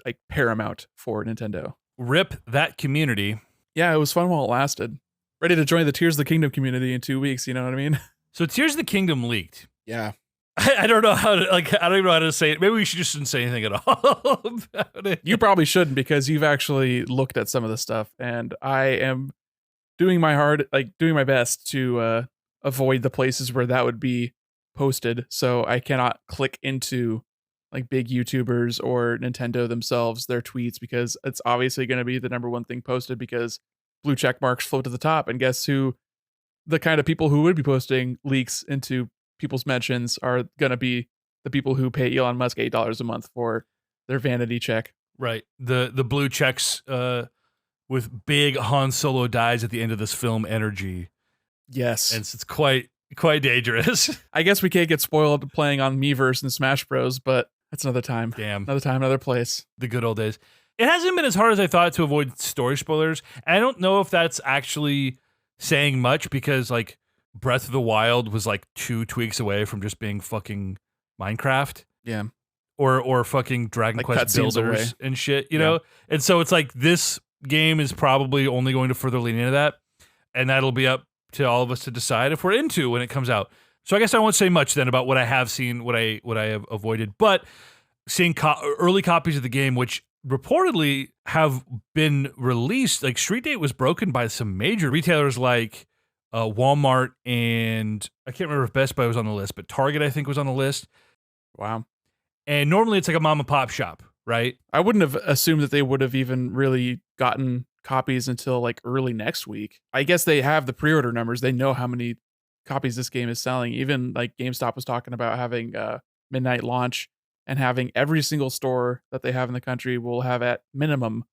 like paramount for Nintendo. Rip that community. Yeah, it was fun while it lasted. Ready to join the Tears of the Kingdom community in 2 weeks, you know what I mean? So Tears of the Kingdom leaked. Yeah. I don't know how to, I don't even know how to say it. Maybe we should just shouldn't say anything at all about it. You probably shouldn't, because you've actually looked at some of the stuff, and I am doing my best to avoid the places where that would be posted. So I cannot click into like big YouTubers or Nintendo themselves, their tweets, because it's obviously going to be the number one thing posted because blue check marks float to the top. And guess who? The kind of people who would be posting leaks into people's mentions are going to be the people who pay Elon Musk $8 a month for their vanity check. Right. The blue checks with big Han Solo dies at the end of this film energy. Yes. And it's quite dangerous. I guess we can't get spoiled playing on Miiverse and Smash Bros, but that's another time. Damn. Another time, another place. The good old days. It hasn't been as hard as I thought to avoid story spoilers. And I don't know if that's actually saying much, because like Breath of the Wild was like 2 tweaks away from just being fucking Minecraft. Yeah. Or fucking Dragon Like Quest cutscenes builders away. and shit, you know? And so it's like this game is probably only going to further lean into that. And that'll be up to all of us to decide if we're into when it comes out. So I guess I won't say much then about what I have seen, what I have avoided. But seeing early copies of the game, which reportedly have been released, like Street Date was broken by some major retailers like Walmart, and I can't remember if Best Buy was on the list, but Target I think was on the list. Wow. And normally it's like a mom and pop shop, right? I wouldn't have assumed that they would have even really gotten copies until like early next week. I guess they have the pre-order numbers. They know how many copies this game is selling. Even like GameStop was talking about having a midnight launch and having every single store that they have in the country will have at minimum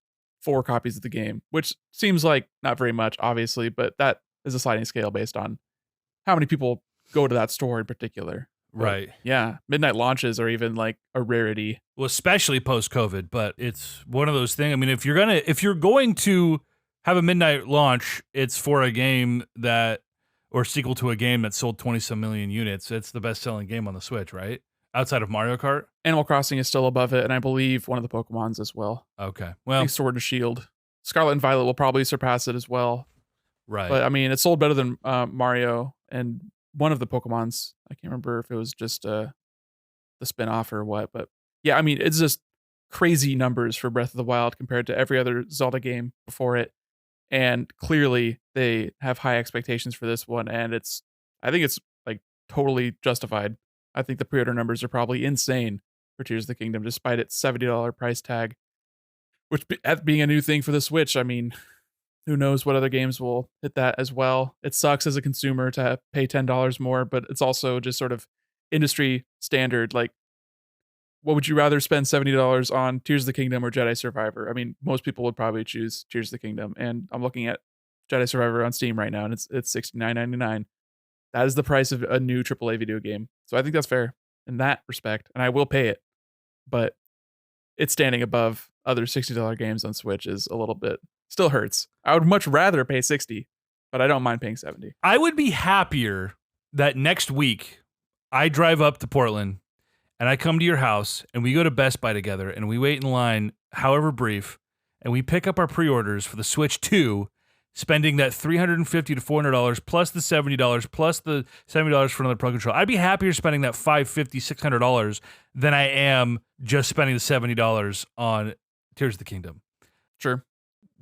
4 copies of the game, which seems like not very much, obviously, but that is a sliding scale based on how many people go to that store in particular. Right. Yeah. Midnight launches are even like a rarity. Well, especially post-COVID, but it's one of those things. I mean, if you're going to have a midnight launch, it's for a game or sequel to a game that sold 20-some million units. It's the best-selling game on the Switch, right? Outside of Mario Kart? Animal Crossing is still above it, and I believe one of the Pokemons as well. Okay. I Well, think Sword and Shield. Scarlet and Violet will probably surpass it as well. right. But I mean, it sold better than Mario and one of the Pokemons. I can't remember if it was just the spin-off or what, but yeah, I mean, it's just crazy numbers for Breath of the Wild compared to every other Zelda game before it. And clearly they have high expectations for this one, and I think it's like totally justified. I think the pre-order numbers are probably insane for Tears of the Kingdom, despite its $70 price tag, which being a new thing for the Switch, I mean, who knows what other games will hit that as well. It sucks as a consumer to pay $10 more, but it's also just sort of industry standard. Like, what would you rather spend $70 on, Tears of the Kingdom or Jedi Survivor? I mean, most people would probably choose Tears of the Kingdom, and I'm looking at Jedi Survivor on Steam right now, and it's $69.99. That is the price of a new AAA video game. So I think that's fair in that respect, and I will pay it. But it's standing above other $60 games on Switch is a little bit, still hurts. I would much rather pay $60, but I don't mind paying $70. I would be happier that next week I drive up to Portland and I come to your house and we go to Best Buy together and we wait in line, however brief, and we pick up our pre-orders for the Switch 2, spending that $350 to $400 plus the $70 plus the $70 for another Pro Controller. I'd be happier spending that $550, $600 than I am just spending the $70 on Tears of the Kingdom. Sure.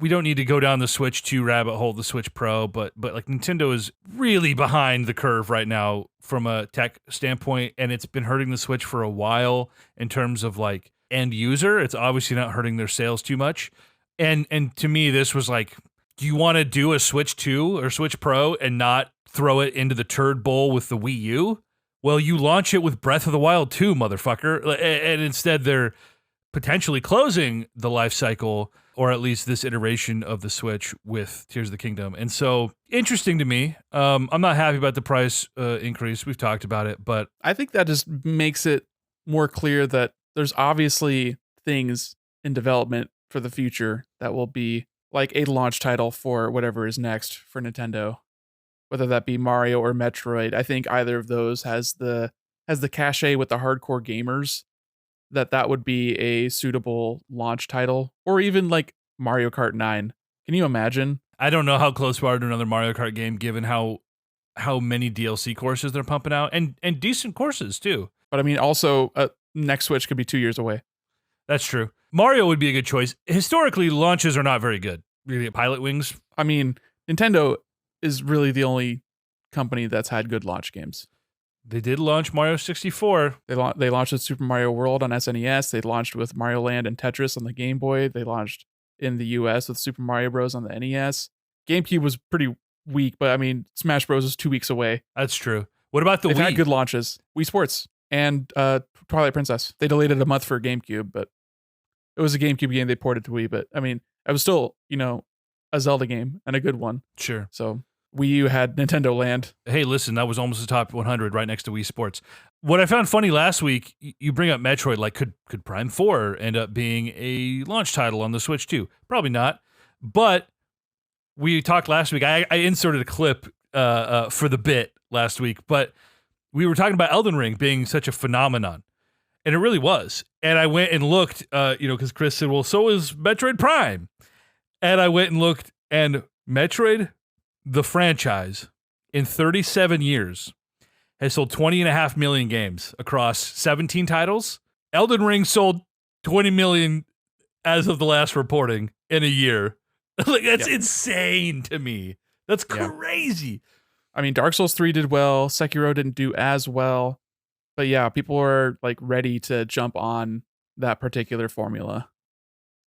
we don't need to go down the Switch 2 rabbit hole, the Switch Pro, but like Nintendo is really behind the curve right now from a tech standpoint, and it's been hurting the Switch for a while in terms of like end user. It's obviously not hurting their sales too much. And to me, this was like, do you want to do a Switch 2 or Switch Pro and not throw it into the turd bowl with the Wii U? Well, you launch it with Breath of the Wild 2, motherfucker. And instead they're potentially closing the life cycle, or at least this iteration of the Switch, with Tears of the Kingdom. And so, interesting to me. I'm not happy about the price increase. We've talked about it, but I think that just makes it more clear that there's obviously things in development for the future that will be like a launch title for whatever is next for Nintendo, whether that be Mario or Metroid. I think either of those has the cachet with the hardcore gamers that would be a suitable launch title, or even like Mario Kart 9. Can you imagine? I don't know how close we are to another Mario Kart game, given how many DLC courses they're pumping out, and decent courses too. But I mean, also, next Switch could be 2 years away. That's true. Mario would be a good choice. Historically, launches are not very good. You get Pilot Wings. I mean, Nintendo is really the only company that's had good launch games. They did launch Mario 64. They launched with Super Mario World on SNES. They launched with Mario Land and Tetris on the Game Boy. They launched in the US with Super Mario Bros. On the NES. GameCube was pretty weak, but I mean, Smash Bros. Is 2 weeks away. That's true. What about the They've Wii? had good launches. Wii Sports and Twilight Princess. They delayed it a month for GameCube, but it was a GameCube game they ported to Wii. But I mean, it was still, a Zelda game and a good one. Sure. So Wii U had Nintendo Land. Hey, listen, that was almost the top 100 right next to Wii Sports. What I found funny last week, you bring up Metroid, like could Prime 4 end up being a launch title on the Switch too? Probably not. But we talked last week, I inserted a clip for the bit last week, but we were talking about Elden Ring being such a phenomenon. And it really was. And I went and looked, because Chris said, well, so is Metroid Prime. And I went and looked, and Metroid, the franchise, in 37 years, has sold 20.5 million games across 17 titles. Elden Ring sold 20 million as of the last reporting in a year. Like, that's insane to me. That's crazy. I mean, Dark Souls 3 did well. Sekiro didn't do as well. But yeah, people are like ready to jump on that particular formula.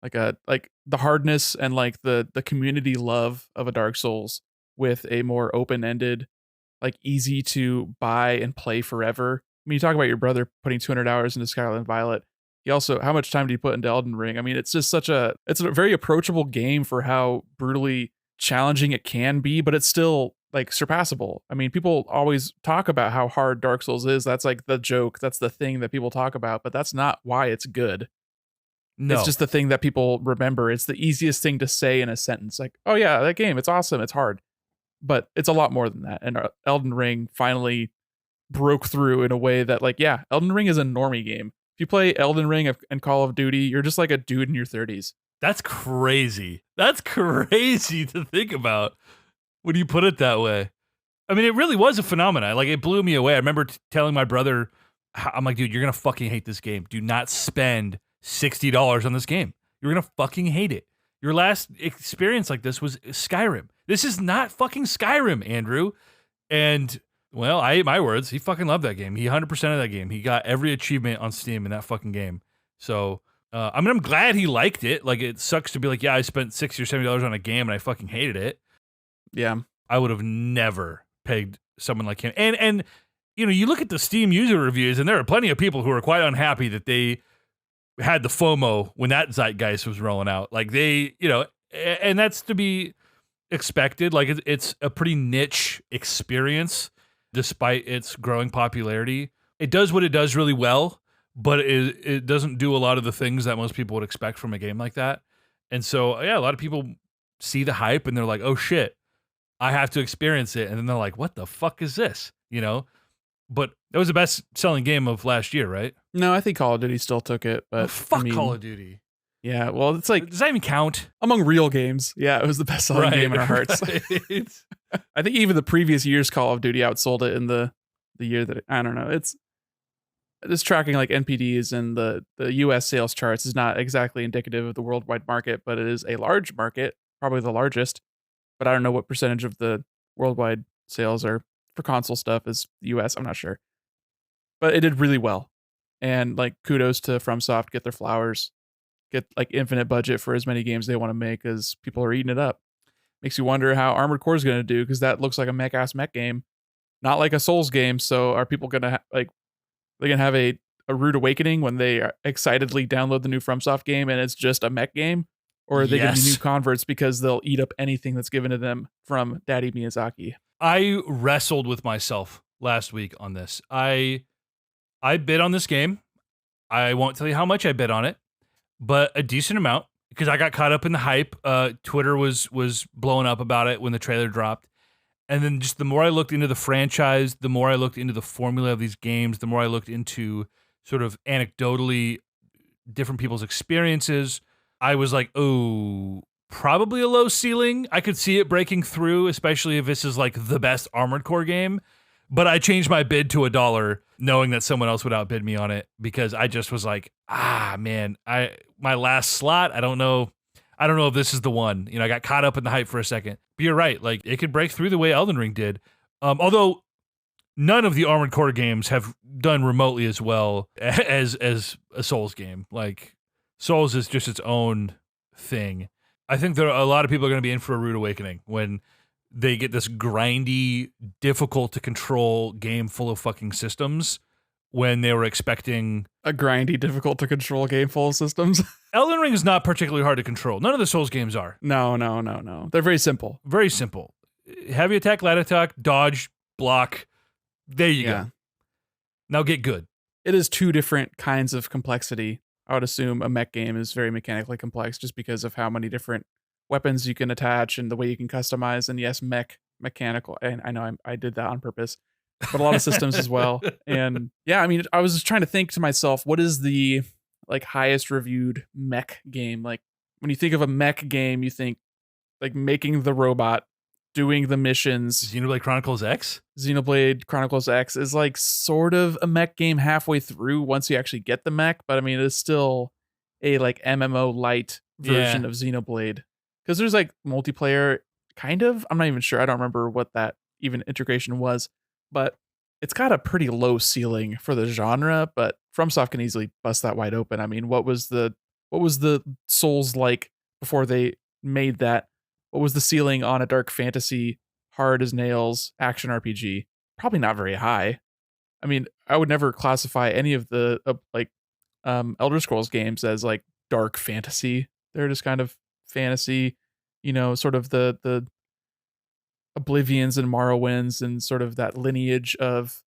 Like the hardness and like the community love of a Dark Souls with a more open-ended, like easy to buy and play forever. I mean, you talk about your brother putting 200 hours into Scarlet Violet. He also, how much time do you put into Elden Ring? I mean, it's just it's a very approachable game for how brutally challenging it can be, but it's still like surpassable. I mean, people always talk about how hard Dark Souls is. That's like the joke. That's the thing that people talk about, but that's not why it's good. No. It's just the thing that people remember. It's the easiest thing to say in a sentence. Like, oh yeah, that game, it's awesome. It's hard. But it's a lot more than that. And Elden Ring finally broke through in a way that, like, yeah, Elden Ring is a normie game. If you play Elden Ring and Call of Duty, you're just like a dude in your 30s. That's crazy. That's crazy to think about when you put it that way. I mean, it really was a phenomenon. Like, it blew me away. I remember telling my brother, I'm like, dude, you're going to fucking hate this game. Do not spend $60 on this game. You're going to fucking hate it. Your last experience like this was Skyrim. This is not fucking Skyrim, Andrew. And, well, I ate my words. He fucking loved that game. He 100% of that game. He got every achievement on Steam in that fucking game. So, I mean, I'm glad he liked it. Like, it sucks to be like, yeah, I spent $60 or $70 on a game and I fucking hated it. Yeah. I would have never pegged someone like him. And you look at the Steam user reviews, and there are plenty of people who are quite unhappy that they had the FOMO when that zeitgeist was rolling out. Like, they, and that's to be expected. Like, it's a pretty niche experience despite its growing popularity. It does what it does really well, but it doesn't do a lot of the things that most people would expect from a game like that. And so, yeah, a lot of people see the hype and they're like, oh shit, I have to experience it. And then they're like, what the fuck is this? But that was the best selling game of last year, right? No, I think Call of Duty still took it. But fuck Call of Duty. Yeah, well, it's like, does that even count? Among real games, yeah, it was the best selling game in our hearts. Right. I think even the previous year's Call of Duty outsold it in the year that I don't know. this tracking like NPDs and the US sales charts is not exactly indicative of the worldwide market, but it is a large market, probably the largest. But I don't know what percentage of the worldwide sales are for console stuff is the US. I'm not sure. But it did really well. And like kudos to FromSoft, get their flowers, get like infinite budget for as many games they want to make as people are eating it up. Makes you wonder how Armored Core is going to do, because that looks like a mech-ass mech game, not like a Souls game. So are people going to they're going to have a rude awakening when they excitedly download the new FromSoft game and it's just a mech game? Or are they going to be new converts because they'll eat up anything that's given to them from Daddy Miyazaki? I wrestled with myself last week on this. I bid on this game. I won't tell you how much I bid on it, but a decent amount, because I got caught up in the hype. Twitter was blowing up about it when the trailer dropped. And then just the more I looked into the franchise, the more I looked into the formula of these games, the more I looked into sort of anecdotally different people's experiences, I was like, oh, probably a low ceiling. I could see it breaking through, especially if this is like the best Armored Core game. But I changed my bid to $1, knowing that someone else would outbid me on it, because I just was like, man, my last slot, I don't know if this is the one. I got caught up in the hype for a second. But you're right, like it could break through the way Elden Ring did. Although none of the Armored Core games have done remotely as well as a Souls game. Like Souls is just its own thing. I think there are a lot of people are going to be in for a rude awakening when they get this grindy, difficult to control game full of fucking systems, when they were expecting a grindy, difficult to control game full of systems. Elden Ring is not particularly hard to control. None of the Souls games are. No. They're very simple. Very simple. Heavy attack, light attack, dodge, block. There you go. Now get good. It is two different kinds of complexity. I would assume a mech game is very mechanically complex just because of how many different weapons you can attach and the way you can customize. And yes, mechanical. And I know I did that on purpose, but a lot of systems as well. And yeah, I mean, I was just trying to think to myself, what is the like highest reviewed mech game? Like when you think of a mech game, you think like making the robot, doing the missions. Xenoblade Chronicles X? Xenoblade Chronicles X is like sort of a mech game halfway through once you actually get the mech, but I mean, it's still a like MMO light version of Xenoblade. Because there's like multiplayer, kind of. I'm not even sure. I don't remember what that even integration was, but it's got a pretty low ceiling for the genre. But FromSoft can easily bust that wide open. I mean, what was the Souls like before they made that? What was the ceiling on a dark fantasy, hard as nails action RPG? Probably not very high. I mean, I would never classify any of the Elder Scrolls games as like dark fantasy. They're just kind of fantasy, sort of the Oblivions and Morrowinds and sort of that lineage of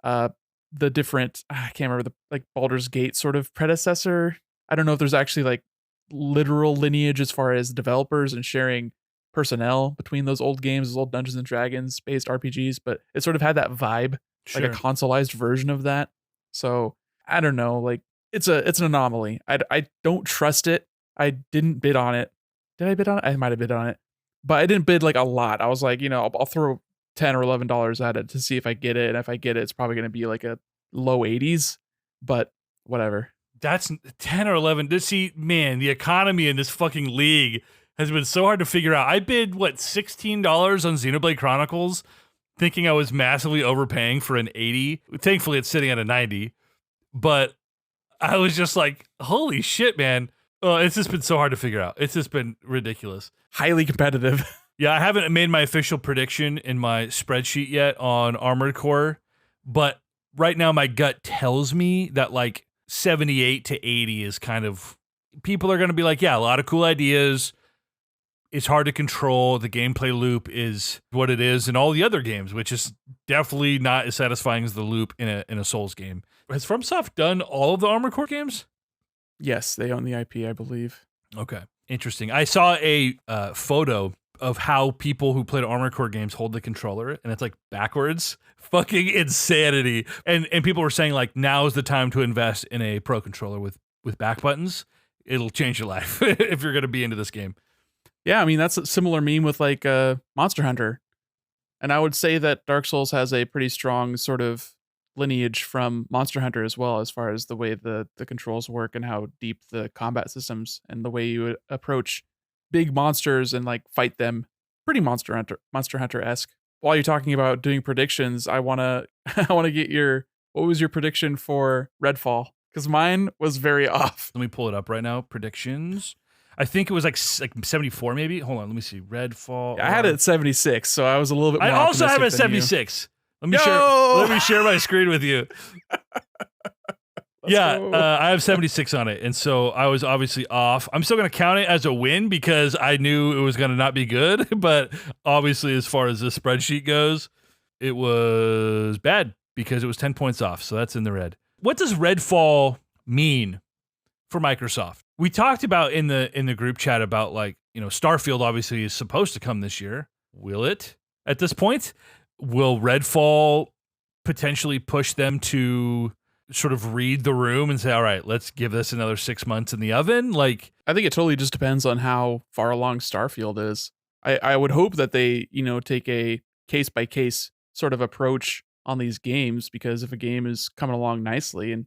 the different, I can't remember, the like Baldur's Gate sort of predecessor. I don't know if there's actually like literal lineage as far as developers and sharing personnel between those old games, those old Dungeons and Dragons based RPGs, but it sort of had that vibe, like a consoleized version of that. So I don't know, like it's an anomaly. I don't trust it. I didn't bid on it. Did I bid on it? I might have bid on it, but I didn't bid like a lot. I was like, I'll throw $10 or $11 at it to see if I get it. And if I get it, it's probably going to be like a low 80s, but whatever. That's 10 or 11. See, man, the economy in this fucking league has been so hard to figure out. I bid, $16 on Xenoblade Chronicles, thinking I was massively overpaying for an 80. Thankfully, it's sitting at a 90. But I was just like, holy shit, man. It's just been so hard to figure out. It's just been ridiculous. Highly competitive. Yeah, I haven't made my official prediction in my spreadsheet yet on Armored Core, but right now my gut tells me that like 78 to 80 is kind of, people are going to be like, yeah, a lot of cool ideas. It's hard to control. The gameplay loop is what it is in all the other games, which is definitely not as satisfying as the loop in a Souls game. Has FromSoft done all of the Armored Core games? Yes, they own the IP, I believe. Okay, interesting. I saw a photo of how people who played Armored Core games hold the controller, and it's like backwards. Fucking insanity. And people were saying like, now is the time to invest in a pro controller with back buttons. It'll change your life if you're going to be into this game. Yeah, I mean, that's a similar meme with like Monster Hunter. And I would say that Dark Souls has a pretty strong sort of lineage from Monster Hunter as well, as far as the way the controls work and how deep the combat systems and the way you would approach big monsters and like fight them. Pretty Monster Hunter-esque. While you're talking about doing predictions, I wanna I wanna get what was your prediction for Redfall? Because mine was very off. Let me pull it up right now. Predictions. I think it was like 74 maybe. Hold on, let me see. Redfall. Yeah, I had it at 76, so I was a little bit more I also have it at optimistic than you. 76. Let me share my screen with you. Go. I have 76 on it, and so I was obviously off. I'm still going to count it as a win because I knew it was going to not be good, but obviously as far as the spreadsheet goes, it was bad because it was 10 points off, so that's in the red. What does Redfall mean for Microsoft? We talked about in the group chat about like, Starfield obviously is supposed to come this year. Will it at this point? Will Redfall potentially push them to sort of read the room and say, all right, let's give this another 6 months in the oven? Like, I think it totally just depends on how far along Starfield is. I would hope that they, take a case by case sort of approach on these games, because if a game is coming along nicely and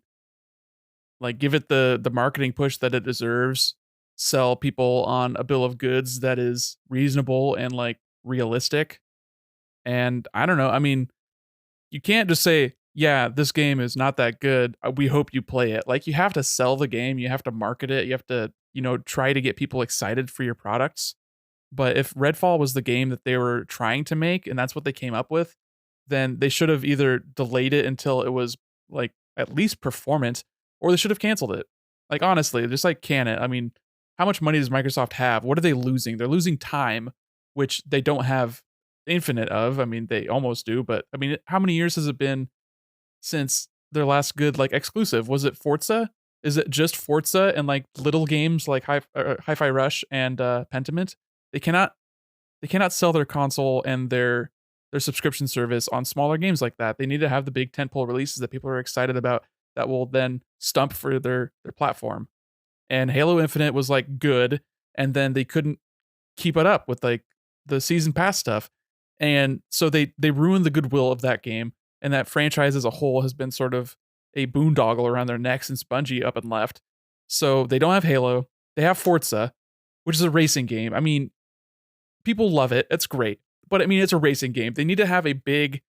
like give it the marketing push that it deserves, sell people on a bill of goods that is reasonable and like realistic. And I don't know, I mean, you can't just say, yeah, this game is not that good, we hope you play it. Like, you have to sell the game, you have to market it, you have to, try to get people excited for your products. But if Redfall was the game that they were trying to make and that's what they came up with, then they should have either delayed it until it was like at least performant, or they should have canceled it. Like, honestly, just like can it. I mean, how much money does Microsoft have? What are they losing? They're losing time, which they don't have infinite of. I mean, they almost do, but I mean, how many years has it been since their last good like exclusive? Was it Forza? Is it just Forza and like little games like Hi-Fi Rush and Pentiment? They cannot sell their console and their subscription service on smaller games like that. They need to have the big tentpole releases that people are excited about that will then stump for their platform. And Halo Infinite was like good, and then they couldn't keep it up with like the season pass stuff. And so they ruined the goodwill of that game, and that franchise as a whole has been sort of a boondoggle around their neck since Bungie up and left. So they don't have Halo. They have Forza, which is a racing game. I mean, people love it. It's great. But I mean, it's a racing game. They need to have a big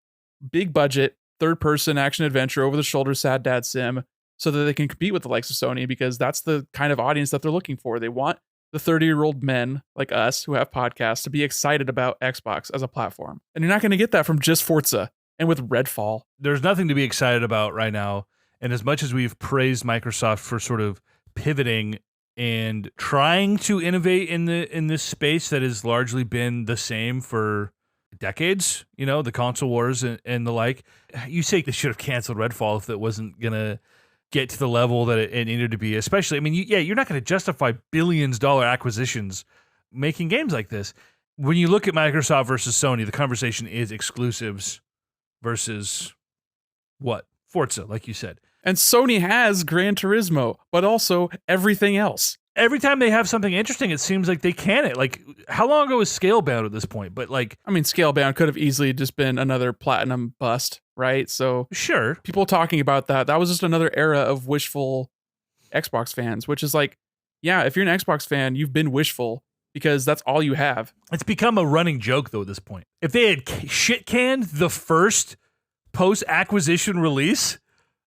budget, third-person action adventure, over-the-shoulder sad dad sim, so that they can compete with the likes of Sony, because that's the kind of audience that they're looking for. They want the 30-year-old men like us who have podcasts to be excited about Xbox as a platform. And you're not going to get that from just Forza and with Redfall. There's nothing to be excited about right now. And as much as we've praised Microsoft for sort of pivoting and trying to innovate in this space that has largely been the same for decades, the console wars and the like, you say they should have canceled Redfall if it wasn't gonna get to the level that it needed to be. Especially, I mean, you're not going to justify billions-dollar acquisitions making games like this. When you look at Microsoft versus Sony, the conversation is exclusives versus what? Forza, like you said. And Sony has Gran Turismo, but also everything else. Every time they have something interesting, it seems like they can it. Like, how long ago was Scalebound at this point? But like, I mean, Scalebound could have easily just been another platinum bust, right? So sure, people talking about that was just another era of wishful Xbox fans, which is like, yeah, if you're an Xbox fan, you've been wishful because that's all you have. It's become a running joke though at this point. If they had shit canned the first post-acquisition release,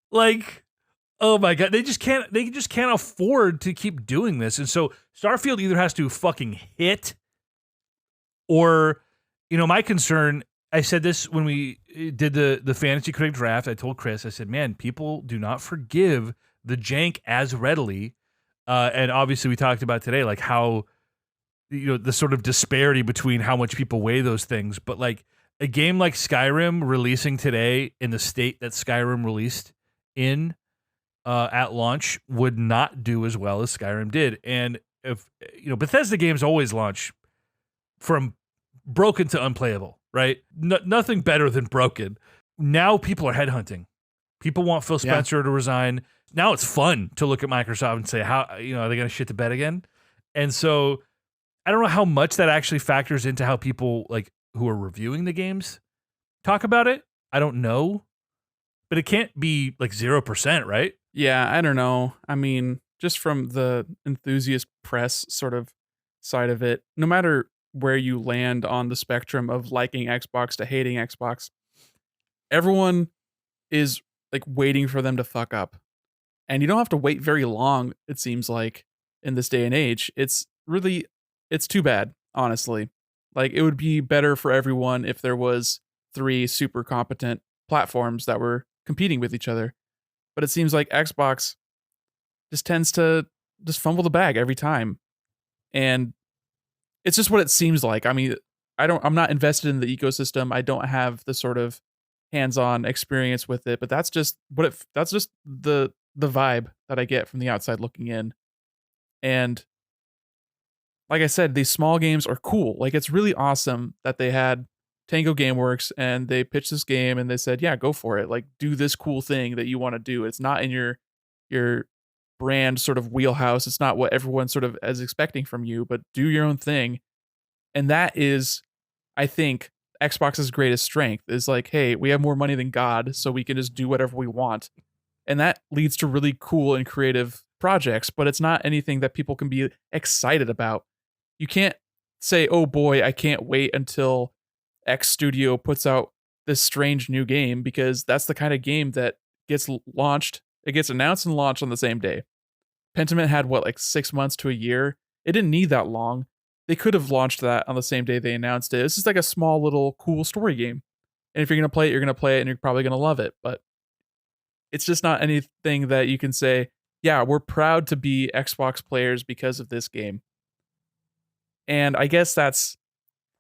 like, oh my God, they just can't afford to keep doing this. And so Starfield either has to fucking hit, or, my concern, I said this when we did the Fantasy Critic draft, I told Chris, I said, man, people do not forgive the jank as readily. And obviously we talked about today, like how, the sort of disparity between how much people weigh those things. But like a game like Skyrim releasing today in the state that Skyrim released in, at launch would not do as well as Skyrim did. And if Bethesda games always launch from broken to unplayable, right? Nothing better than broken. Now people are headhunting. People want Phil Spencer to resign. Now it's fun to look at Microsoft and say, how, are they going to shit the bed again? And so I don't know how much that actually factors into how people like who are reviewing the games talk about it. I don't know. but it can't be like 0%, right? Yeah, I don't know. I mean, just from the enthusiast press sort of side of it, no matter where you land on the spectrum of liking Xbox to hating Xbox, everyone is like waiting for them to fuck up. And you don't have to wait very long, it seems like, in this day and age. It's too bad, honestly. Like, it would be better for everyone if there was 3 super competent platforms that were competing with each other. But it seems like Xbox just tends to just fumble the bag every time. And it's just what it seems like. I mean, I'm not invested in the ecosystem. I don't have the sort of hands-on experience with it, but that's just the vibe that I get from the outside looking in. And like I said, these small games are cool. Like, it's really awesome that they had Tango Gameworks and they pitched this game and they said, yeah, go for it. Like, do this cool thing that you want to do. It's not in your brand sort of wheelhouse. It's not what everyone sort of is expecting from you, but do your own thing. And that is, I think, Xbox's greatest strength is like, hey, we have more money than God, so we can just do whatever we want. And that leads to really cool and creative projects, but it's not anything that people can be excited about. You can't say, oh boy, I can't wait until X studio puts out this strange new game, because that's the kind of game that gets launched. It gets announced and launched on the same day. Pentiment had like 6 months to a year. It didn't need that long. They could have launched that on the same day they announced it. It's just like a small little cool story game. And if you're going to play it, you're going to play it and you're probably going to love it. But it's just not anything that you can say, yeah, we're proud to be Xbox players because of this game. And I guess that's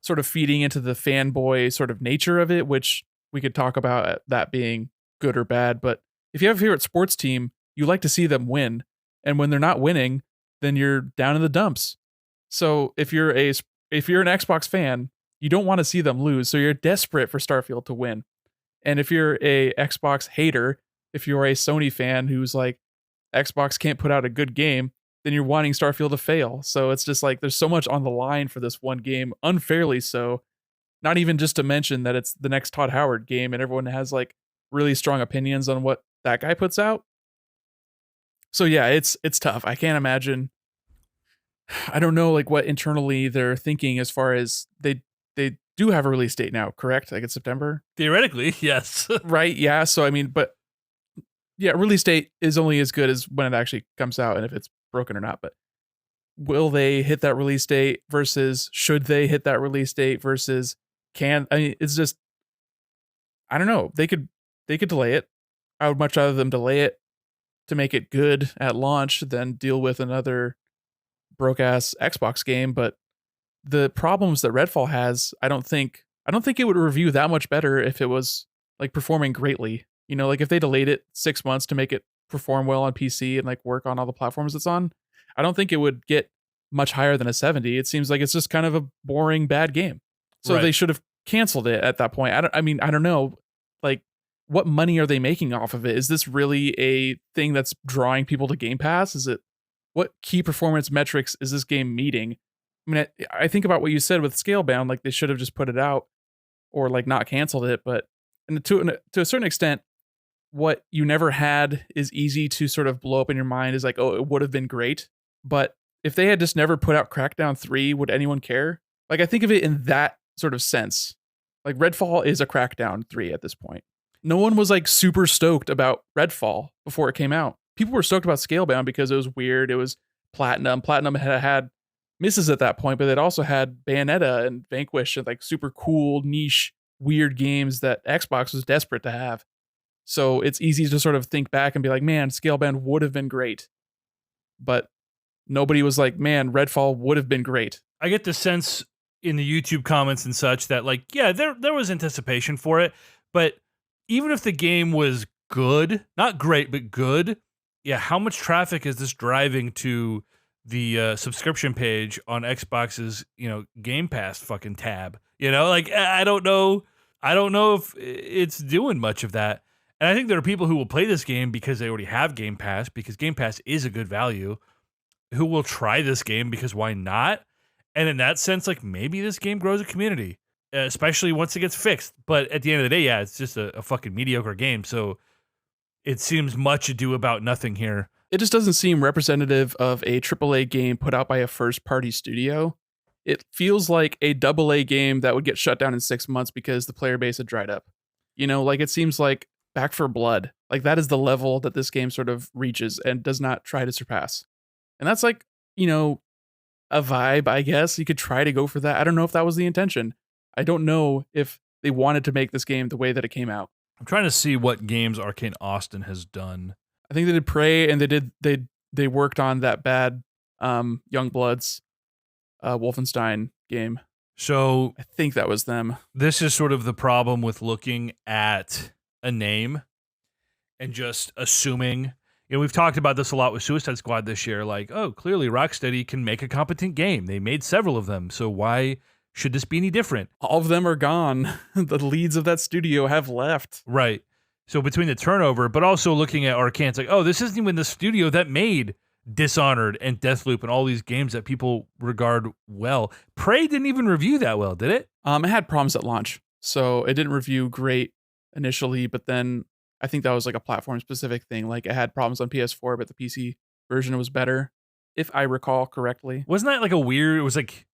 sort of feeding into the fanboy sort of nature of it, which we could talk about that being good or bad. But if you have a favorite sports team, you like to see them win. And when they're not winning, then you're down in the dumps. So if you're an Xbox fan, you don't want to see them lose. So you're desperate for Starfield to win. And if you're a Xbox hater, if you're a Sony fan who's like, Xbox can't put out a good game, then you're wanting Starfield to fail. So it's just like, there's so much on the line for this one game, unfairly so. Not even just to mention that it's the next Todd Howard game and everyone has like really strong opinions on what that guy puts out. So yeah, it's tough. I can't imagine. I don't know like what internally they're thinking as far as they do have a release date now, correct? Like it's September? Theoretically, yes. Right, yeah. So I mean, but yeah, release date is only as good as when it actually comes out and if it's broken or not. But will they hit that release date versus should they hit that release date versus it's just, I don't know. They could delay it. I would much rather them delay it to make it good at launch than deal with another broke ass Xbox game. But the problems that Redfall has, I don't think it would review that much better if it was like performing greatly. You know, like if they delayed it 6 months to make it perform well on PC and like work on all the platforms it's on, I don't think it would get much higher than a 70. It seems like it's just kind of a boring, bad game. So Right. They should have canceled it at that point. I don't know. Like, what money are they making off of it? Is this really a thing that's drawing people to Game Pass? What key performance metrics is this game meeting? I mean, I think about what you said with Scalebound, like they should have just put it out or like not canceled it. But to a certain extent, what you never had is easy to sort of blow up in your mind is like, oh, it would have been great. But if they had just never put out Crackdown 3, would anyone care? Like, I think of it in that sort of sense. Like, Redfall is a Crackdown 3 at this point. No one was like super stoked about Redfall before it came out. People were stoked about Scalebound because it was weird. It was Platinum. Platinum had misses at that point, but it also had Bayonetta and Vanquish and like super cool, niche, weird games that Xbox was desperate to have. So it's easy to sort of think back and be like, man, Scalebound would have been great. But nobody was like, man, Redfall would have been great. I get the sense in the YouTube comments and such that like, yeah, there was anticipation for it, but even if the game was good, not great, but good, yeah, how much traffic is this driving to the subscription page on Xbox's, Game Pass fucking tab? Like I don't know if it's doing much of that. And I think there are people who will play this game because they already have Game Pass, because Game Pass is a good value, who will try this game because why not? And in that sense, like maybe this game grows a community, especially once it gets fixed. But at the end of the day, yeah, it's just a fucking mediocre game. So it seems much ado about nothing here. It just doesn't seem representative of a AAA game put out by a first-party studio. It feels like a AA game that would get shut down in 6 months because the player base had dried up. Like it seems like Back for Blood. Like that is the level that this game sort of reaches and does not try to surpass. And that's like, a vibe, I guess. You could try to go for that. I don't know if that was the intention. I don't know if they wanted to make this game the way that it came out. I'm trying to see what games Arcane Austin has done. I think they did Prey, and they worked on that bad Youngbloods Wolfenstein game. So I think that was them. This is sort of the problem with looking at a name and just assuming. We've talked about this a lot with Suicide Squad this year. Like, oh, clearly Rocksteady can make a competent game. They made several of them. So why should this be any different? All of them are gone. The leads of that studio have left. Right. So between the turnover, but also looking at Arcane, it's like, oh, this isn't even the studio that made Dishonored and Deathloop and all these games that people regard well. Prey didn't even review that well, did it? It had problems at launch. So it didn't review great initially, but then I think that was like a platform specific thing. Like it had problems on PS4, but the PC version was better, if I recall correctly. Wasn't that like it was like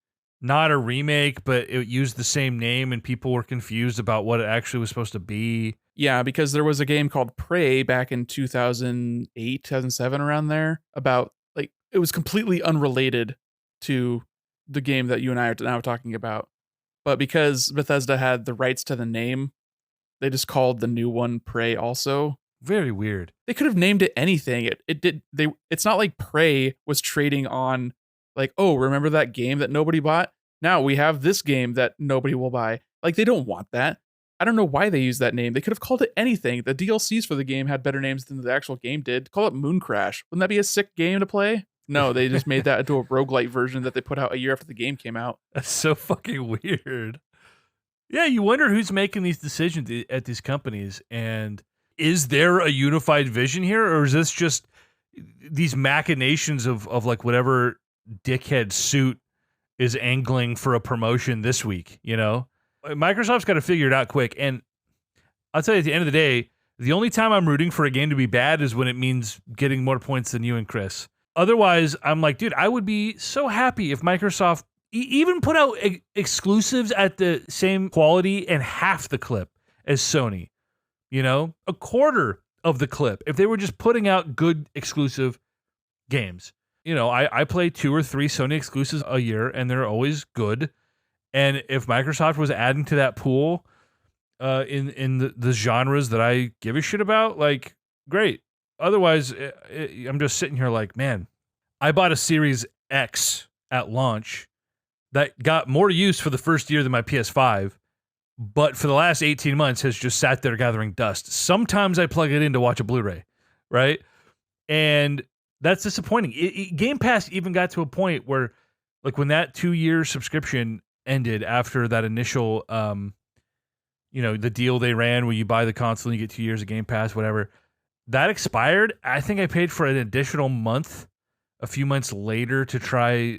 not a remake, but it used the same name and people were confused about what it actually was supposed to be? Yeah, because there was a game called Prey back in 2008, 2007, around there, about like it was completely unrelated to the game that you and I are now talking about. But because Bethesda had the rights to the name, they just called the new one Prey also. Very weird. They could have named it anything. It's not like Prey was trading on like, oh, remember that game that nobody bought? Now we have this game that nobody will buy. Like they don't want that. I don't know why they used that name. They could have called it anything. The DLCs for the game had better names than the actual game did. Call it Moon Crash. Wouldn't that be a sick game to play? No, they just made that into a roguelite version that they put out a year after the game came out. That's so fucking weird. Yeah, you wonder who's making these decisions at these companies, and is there a unified vision here, or is this just these machinations of like whatever dickhead suit is angling for a promotion this week, Microsoft's got to figure it out quick, and I'll tell you at the end of the day, the only time I'm rooting for a game to be bad is when it means getting more points than you and Chris. Otherwise, I'm like, dude, I would be so happy if Microsoft even put out exclusives at the same quality and half the clip as Sony, a quarter of the clip. If they were just putting out good exclusive games, I play 2 or 3 Sony exclusives a year and they're always good. And if Microsoft was adding to that pool in the genres that I give a shit about, like, great. Otherwise, I'm just sitting here like, man, I bought a Series X at launch that got more use for the first year than my PS5, but for the last 18 months has just sat there gathering dust. Sometimes I plug it in to watch a Blu-ray, right? And that's disappointing. Game Pass even got to a point where, like, when that 2-year subscription ended after that initial, the deal they ran where you buy the console and you get 2 years of Game Pass, whatever, that expired. I think I paid for an additional month a few months later to try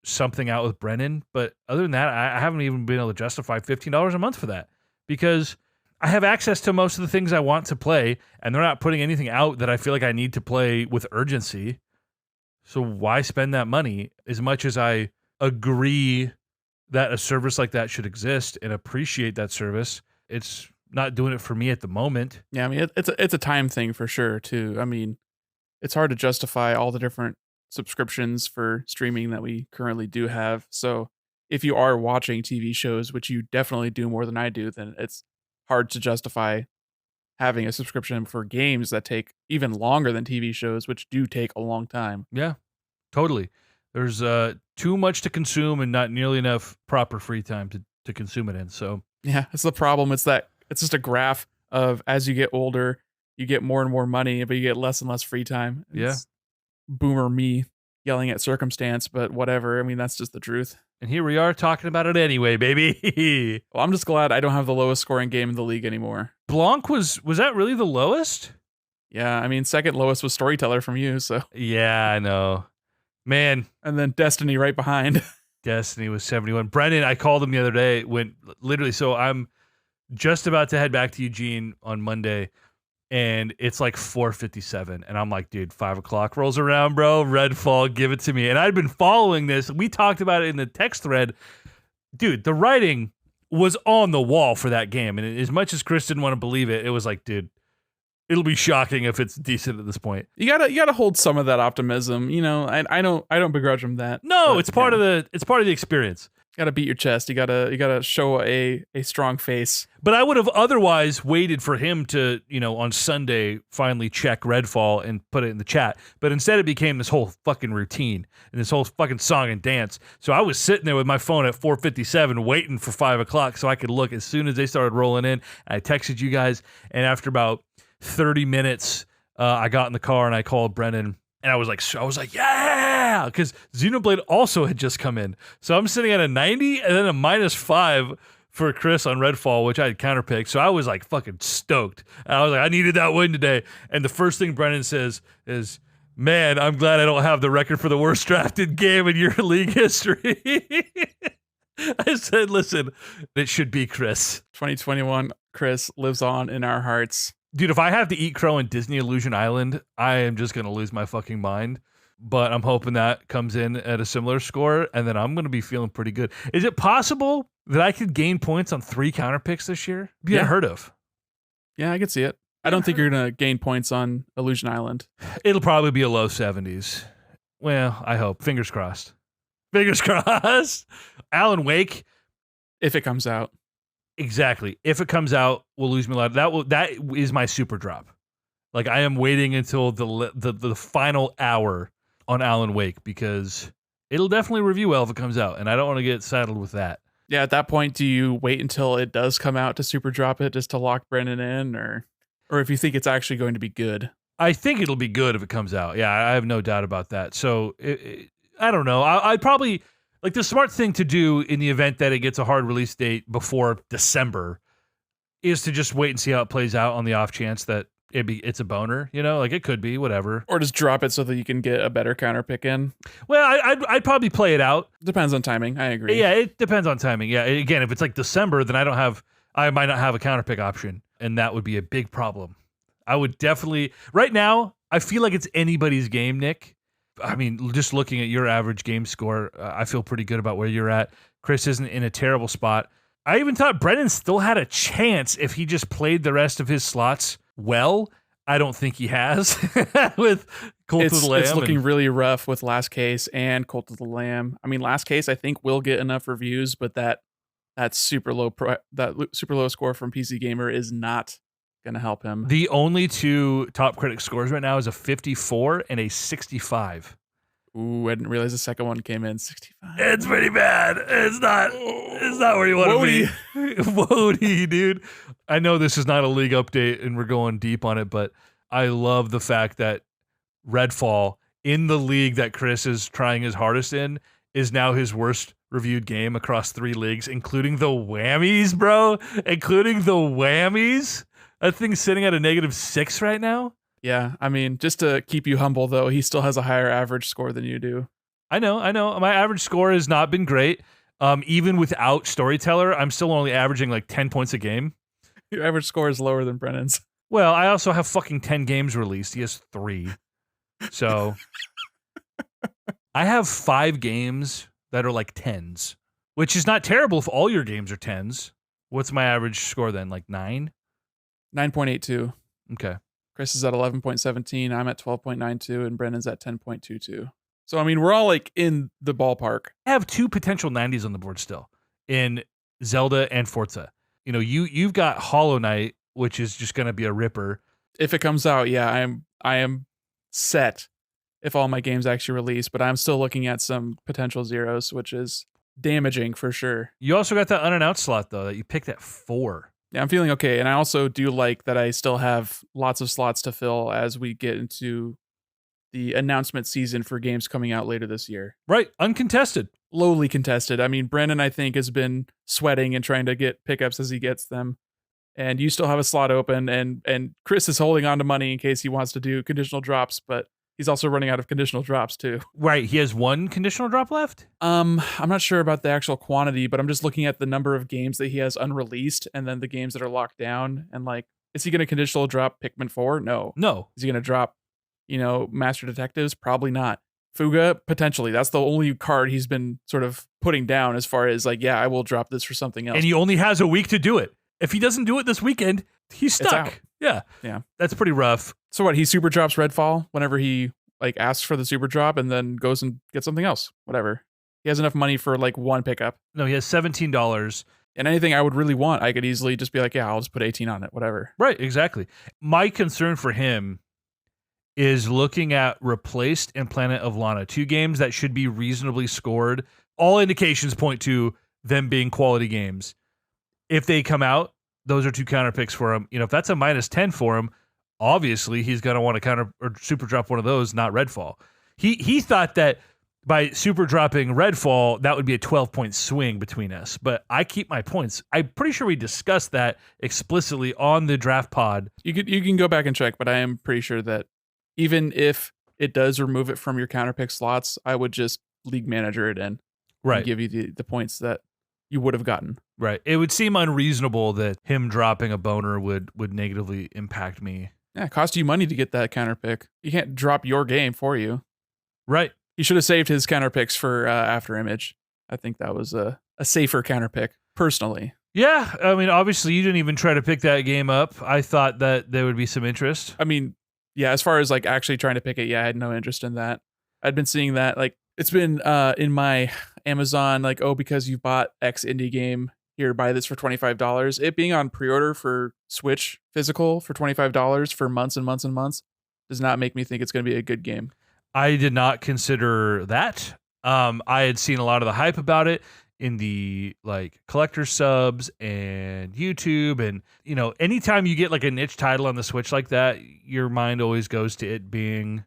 something out with Brennan, but other than that, I haven't even been able to justify $15 a month for that because I have access to most of the things I want to play, and they're not putting anything out that I feel like I need to play with urgency. So why spend that money? As much as I agree that a service like that should exist and appreciate that service, it's not doing it for me at the moment. Yeah, I mean, it's a time thing for sure too. I mean, it's hard to justify all the different subscriptions for streaming that we currently do have. So if you are watching TV shows, which you definitely do more than I do, then it's hard to justify having a subscription for games that take even longer than TV shows, which do take a long time. Yeah, totally. There's too much to consume and not nearly enough proper free time to consume it in. So yeah, it's the problem. It's just a graph of as you get older, you get more and more money, but you get less and less free time. It's boomer me yelling at circumstance, but whatever. I mean, that's just the truth. And here we are talking about it anyway, baby. Well, I'm just glad I don't have the lowest scoring game in the league anymore. Blanc was that really the lowest? Yeah, I mean, second lowest was Storyteller from you, so. Yeah, I know. Man. And then Destiny right behind. Destiny was 71. Brendan, I called him the other day when literally, so I'm just about to head back to Eugene on Monday. and it's like 4:57, and I'm like, dude, 5 o'clock rolls around, bro. Redfall, give it to me. And I'd been following this. We talked about it in the text thread. Dude, the writing was on the wall for that game, and as much as Chris didn't want to believe it, it was like, dude, it'll be shocking if it's decent at this point. You gotta hold some of that optimism. I don't begrudge him that. No, but, it's part of the experience. Gotta beat your chest. You gotta show a strong face. But I would have otherwise waited for him to, on Sunday finally check Redfall and put it in the chat. But instead it became this whole fucking routine and this whole fucking song and dance. So I was sitting there with my phone at 4:57 waiting for 5 o'clock so I could look as soon as they started rolling in. I texted you guys, and after about 30 minutes, I got in the car and I called Brennan. And I was like, yeah, because Xenoblade also had just come in. So I'm sitting at a 90 and then a -5 for Chris on Redfall, which I had counterpicked. So I was like fucking stoked. And I was like, I needed that win today. And the first thing Brennan says is, man, I'm glad I don't have the record for the worst drafted game in your league history. I said, listen, it should be Chris. 2021, Chris lives on in our hearts. Dude, if I have to eat crow in Disney Illusion Island, I am just going to lose my fucking mind. But I'm hoping that comes in at a similar score, and then I'm going to be feeling pretty good. Is it possible that I could gain points on 3 counter picks this year? Be unheard of. Yeah, I could see it. I don't think you're going to gain points on Illusion Island. It'll probably be a low 70s. Well, I hope. Fingers crossed. Fingers crossed. Alan Wake. If it comes out. Exactly. If it comes out, we'll lose me a lot. That is my super drop. Like, I am waiting until the final hour on Alan Wake because it'll definitely review well if it comes out, and I don't want to get saddled with that. Yeah, at that point, do you wait until it does come out to super drop it just to lock Brennan in, or if you think it's actually going to be good? I think it'll be good if it comes out. Yeah, I have no doubt about that. So I don't know. I'd probably. Like, the smart thing to do in the event that it gets a hard release date before December is to just wait and see how it plays out on the off chance that it's a boner, like it could be, whatever. Or just drop it so that you can get a better counter pick in. Well, I'd probably play it out. Depends on timing. I agree. Yeah, it depends on timing. Yeah, again, if it's like December, then I might not have a counter pick option, and that would be a big problem. I would definitely, right now, I feel like it's anybody's game, Nick. I mean, just looking at your average game score, I feel pretty good about where you're at. Chris isn't in a terrible spot. I even thought Brennan still had a chance if he just played the rest of his slots well. I don't think he has with Cult of the Lamb. It's looking really rough with Last Case and Cult of the Lamb. I mean, Last Case I think will get enough reviews, but that super low score from PC Gamer is not going to help him. The only 2 top critic scores right now is a 54 and a 65. Ooh, I didn't realize the second one came in 65. It's pretty bad. It's not where you want to be. Whoa, dude. I know this is not a league update and we're going deep on it, but I love the fact that Redfall, in the league that Chris is trying his hardest in, is now his worst reviewed game across 3 leagues, including the whammies, bro. Including the whammies. That thing's sitting at a -6 right now. Yeah, I mean, just to keep you humble, though, he still has a higher average score than you do. I know. My average score has not been great. Even without Storyteller, I'm still only averaging like 10 points a game. Your average score is lower than Brennan's. Well, I also have fucking 10 games released. He has 3. So I have 5 games that are like 10s, which is not terrible if all your games are 10s. What's my average score then? Like 9? 9.82. Okay. Chris is at 11.17. I'm at 12.92, and Brennan's at 10.22. So, I mean, we're all like in the ballpark. I have 2 potential 90s on the board still in Zelda and Forza. You've got Hollow Knight, which is just going to be a ripper. If it comes out, yeah, I am set if all my games actually release, but I'm still looking at some potential zeros, which is damaging for sure. You also got that unannounced slot, though, that you picked at 4. Yeah, I'm feeling okay. And I also do like that I still have lots of slots to fill as we get into the announcement season for games coming out later this year. Right. Uncontested. Lowly contested. I mean, Brandon, I think, has been sweating and trying to get pickups as he gets them. And you still have a slot open, and Chris is holding on to money in case he wants to do conditional drops, but he's also running out of conditional drops too. Right. He has 1 conditional drop left? I'm not sure about the actual quantity, but I'm just looking at the number of games that he has unreleased and then the games that are locked down. And like, Is he going to conditional drop Pikmin 4? No. No. Is he going to drop, Master Detectives? Probably not. Fuga? Potentially. That's the only card he's been sort of putting down as far as like, yeah, I will drop this for something else. And he only has a week to do it. If he doesn't do it this weekend, he's It's stuck. out. Yeah. Yeah. That's pretty rough. So what? He super drops Redfall whenever he like asks for the super drop and then goes and gets something else. Whatever. He has enough money for like one pickup. No, he has $17. And anything I would really want, I could easily just be like, yeah, I'll just put 18 on it. Whatever. Right, exactly. My concern for him is looking at Replaced and Planet of Lana, 2 games that should be reasonably scored. All indications point to them being quality games. If they come out, those are 2 counter picks for him. If that's a -10 for him, obviously he's going to want to counter or super drop one of those, not Redfall. He thought that by super dropping Redfall, that would be a 12-point swing between us. But I keep my points. I'm pretty sure we discussed that explicitly on the draft pod. You can go back and check, but I am pretty sure that even if it does remove it from your counterpick slots, I would just league manager it in. Right. And give you the points that you would have gotten. Right. It would seem unreasonable that him dropping a boner would negatively impact me. Yeah, it cost you money to get that counterpick. You can't drop your game for you. Right. He should have saved his counterpicks for After Image. I think that was a safer counterpick, personally. Yeah. I mean, obviously, you didn't even try to pick that game up. I thought that there would be some interest. I mean, yeah, as far as like actually trying to pick it, yeah, I had no interest in that. I'd been seeing that, like, it's been in my Amazon, like, oh, because you bought X indie game, here, buy this for $25. It being on pre-order for Switch physical for $25 for months and months and months does not make me think it's going to be a good game. I did not consider that. I had seen a lot of the hype about it in the like collector subs and YouTube, and anytime you get like a niche title on the Switch like that, your mind always goes to it being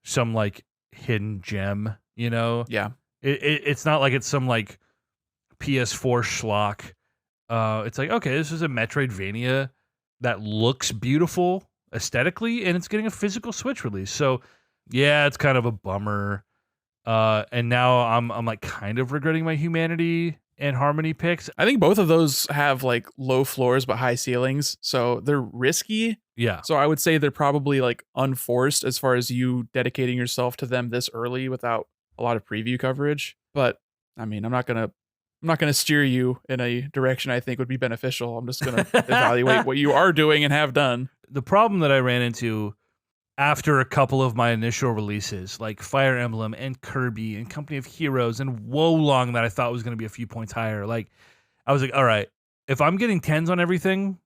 some like hidden gem. Yeah, it's not like it's some like PS4 schlock. It's like, okay, this is a Metroidvania that looks beautiful aesthetically, and it's getting a physical Switch release. So yeah, it's kind of a bummer. And now I'm like kind of regretting my Humanity and Harmony picks. I think both of those have like low floors but high ceilings, so they're risky. Yeah. So I would say they're probably like unforced as far as you dedicating yourself to them this early without a lot of preview coverage. But I mean, I'm not gonna steer you in a direction I think would be beneficial. I'm just gonna evaluate what you are doing and have done. The problem that I ran into after a couple of my initial releases, like Fire Emblem and Kirby and Company of Heroes and Wolong, that I thought was going to be a few points higher. Like, I was like, all right, if I'm getting 10s on everything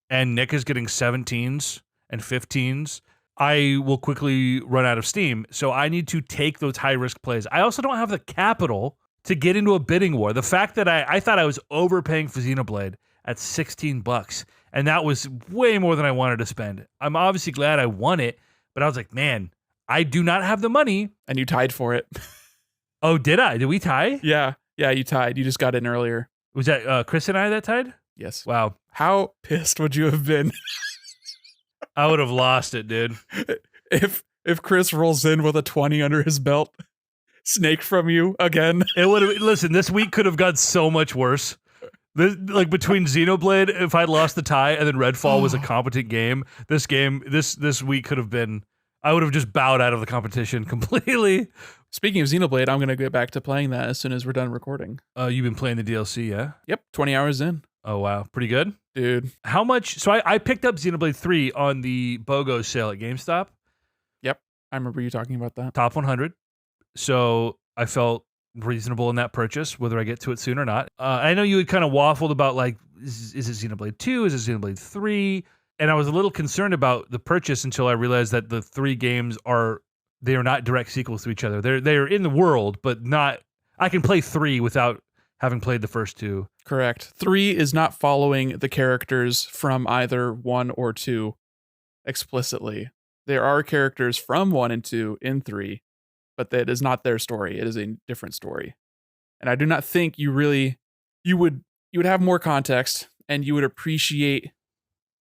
and Nick is getting 17s and 15s, I will quickly run out of steam. So I need to take those high risk plays. I also don't have the capital to get into a bidding war. The fact that I thought I was overpaying for Xenoblade at $16, and that was way more than I wanted to spend. I'm obviously glad I won it, but I was like, man, I do not have the money. And you tied for it. Oh, did I? Did we tie? Yeah, you tied. You just got in earlier. Was that Chris and I that tied? Yes. Wow. How pissed would you have been I would have lost it, dude. if Chris rolls in with a 20 under his belt, snake from you again? It would have. Listen, this week could have got so much worse. Like between Xenoblade, if I'd lost the tie, and then Redfall was a competent game, this week could have been. I would have just bowed out of the competition completely. Speaking of Xenoblade, I'm gonna get back to playing that as soon as we're done recording. You've been playing the DLC, yeah? Yep, 20 hours in. Oh wow, pretty good, dude. How much? So I picked up Xenoblade 3 on the BOGO sale at GameStop. Yep, I remember you talking about that. Top 100. So I felt reasonable in that purchase, whether I get to it soon or not. I know you had kind of waffled about like, is it Xenoblade 2? Is it Xenoblade 3? And I was a little concerned about the purchase until I realized that the 3 games are not direct sequels to each other. They're in the world, but not. I can play 3 without having played the first 2. Correct. 3 is not following the characters from either 1 or 2 explicitly. There are characters from 1 and 2 in 3, but that is not their story. It is a different story. And I do not think you would have more context, and you would appreciate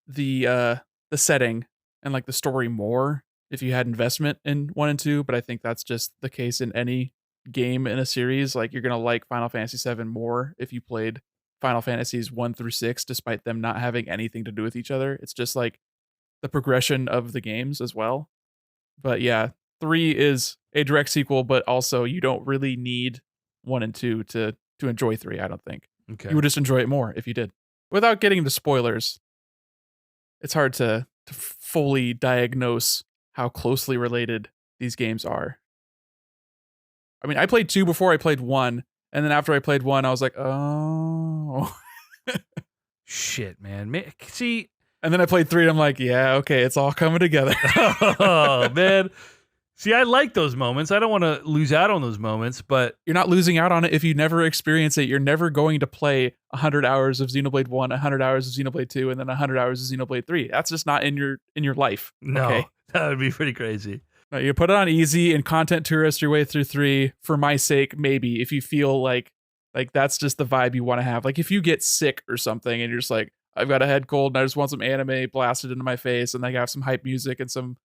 the setting and like the story more if you had investment in 1 and 2, but I think that's just the case in any game in a series. Like, you're going to like Final Fantasy VII more if you played Final Fantasies 1 through 6, despite them not having anything to do with each other. It's just like the progression of the games as well. But yeah, 3 is a direct sequel, but also you don't really need 1 and 2 to enjoy 3, I don't think. Okay. You would just enjoy it more if you did. Without getting into spoilers, it's hard to fully diagnose how closely related these games are. I mean, I played 2 before I played 1, and then after I played 1, I was like, oh. Shit, man. See, And then I played 3, and I'm like, yeah, okay, it's all coming together. oh, man. See, I like those moments. I don't want to lose out on those moments, but You're not losing out on it if you never experience it. You're never going to play 100 hours of Xenoblade 1, 100 hours of Xenoblade 2, and then 100 hours of Xenoblade 3. That's just not in your life. no, Okay? that would be pretty crazy. No, you put it on easy and content tourist your way through 3 for my sake, maybe, if you feel like that's just the vibe you want to have. Like if you get sick or something and you're just like, I've got a head cold and I just want some anime blasted into my face and I have some hype music and some,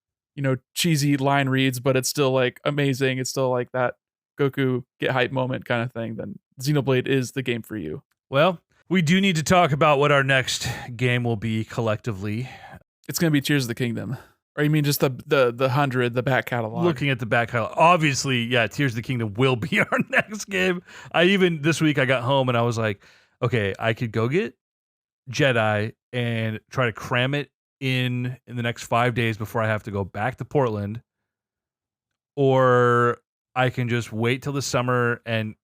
cheesy line reads, but it's still like amazing. It's still like that Goku get hype moment kind of thing. Then Xenoblade is the game for you. Well, we do need to talk about what our next game will be collectively. It's going to be Tears of the Kingdom. Or you mean just the 100, the back catalog? Looking at the back catalog, obviously, yeah, Tears of the Kingdom will be our next game. This week I got home and I was like, okay, I could go get Jedi and try to cram it in the next 5 days before I have to go back to Portland, or I can just wait till the summer and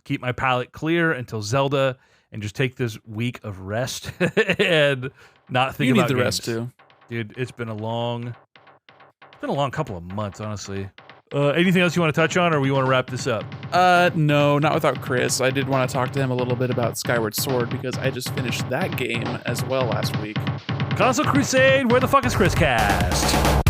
keep my palate clear until Zelda and just take this week of rest and not think you about need the games. rest too. Dude, it's been a long couple of months, honestly. Anything else you want to touch on, or we want to wrap this up? No, not without Chris. I did want to talk to him a little bit about Skyward Sword because I just finished that game as well last week. Console Crusade, where the fuck is Chris Cast?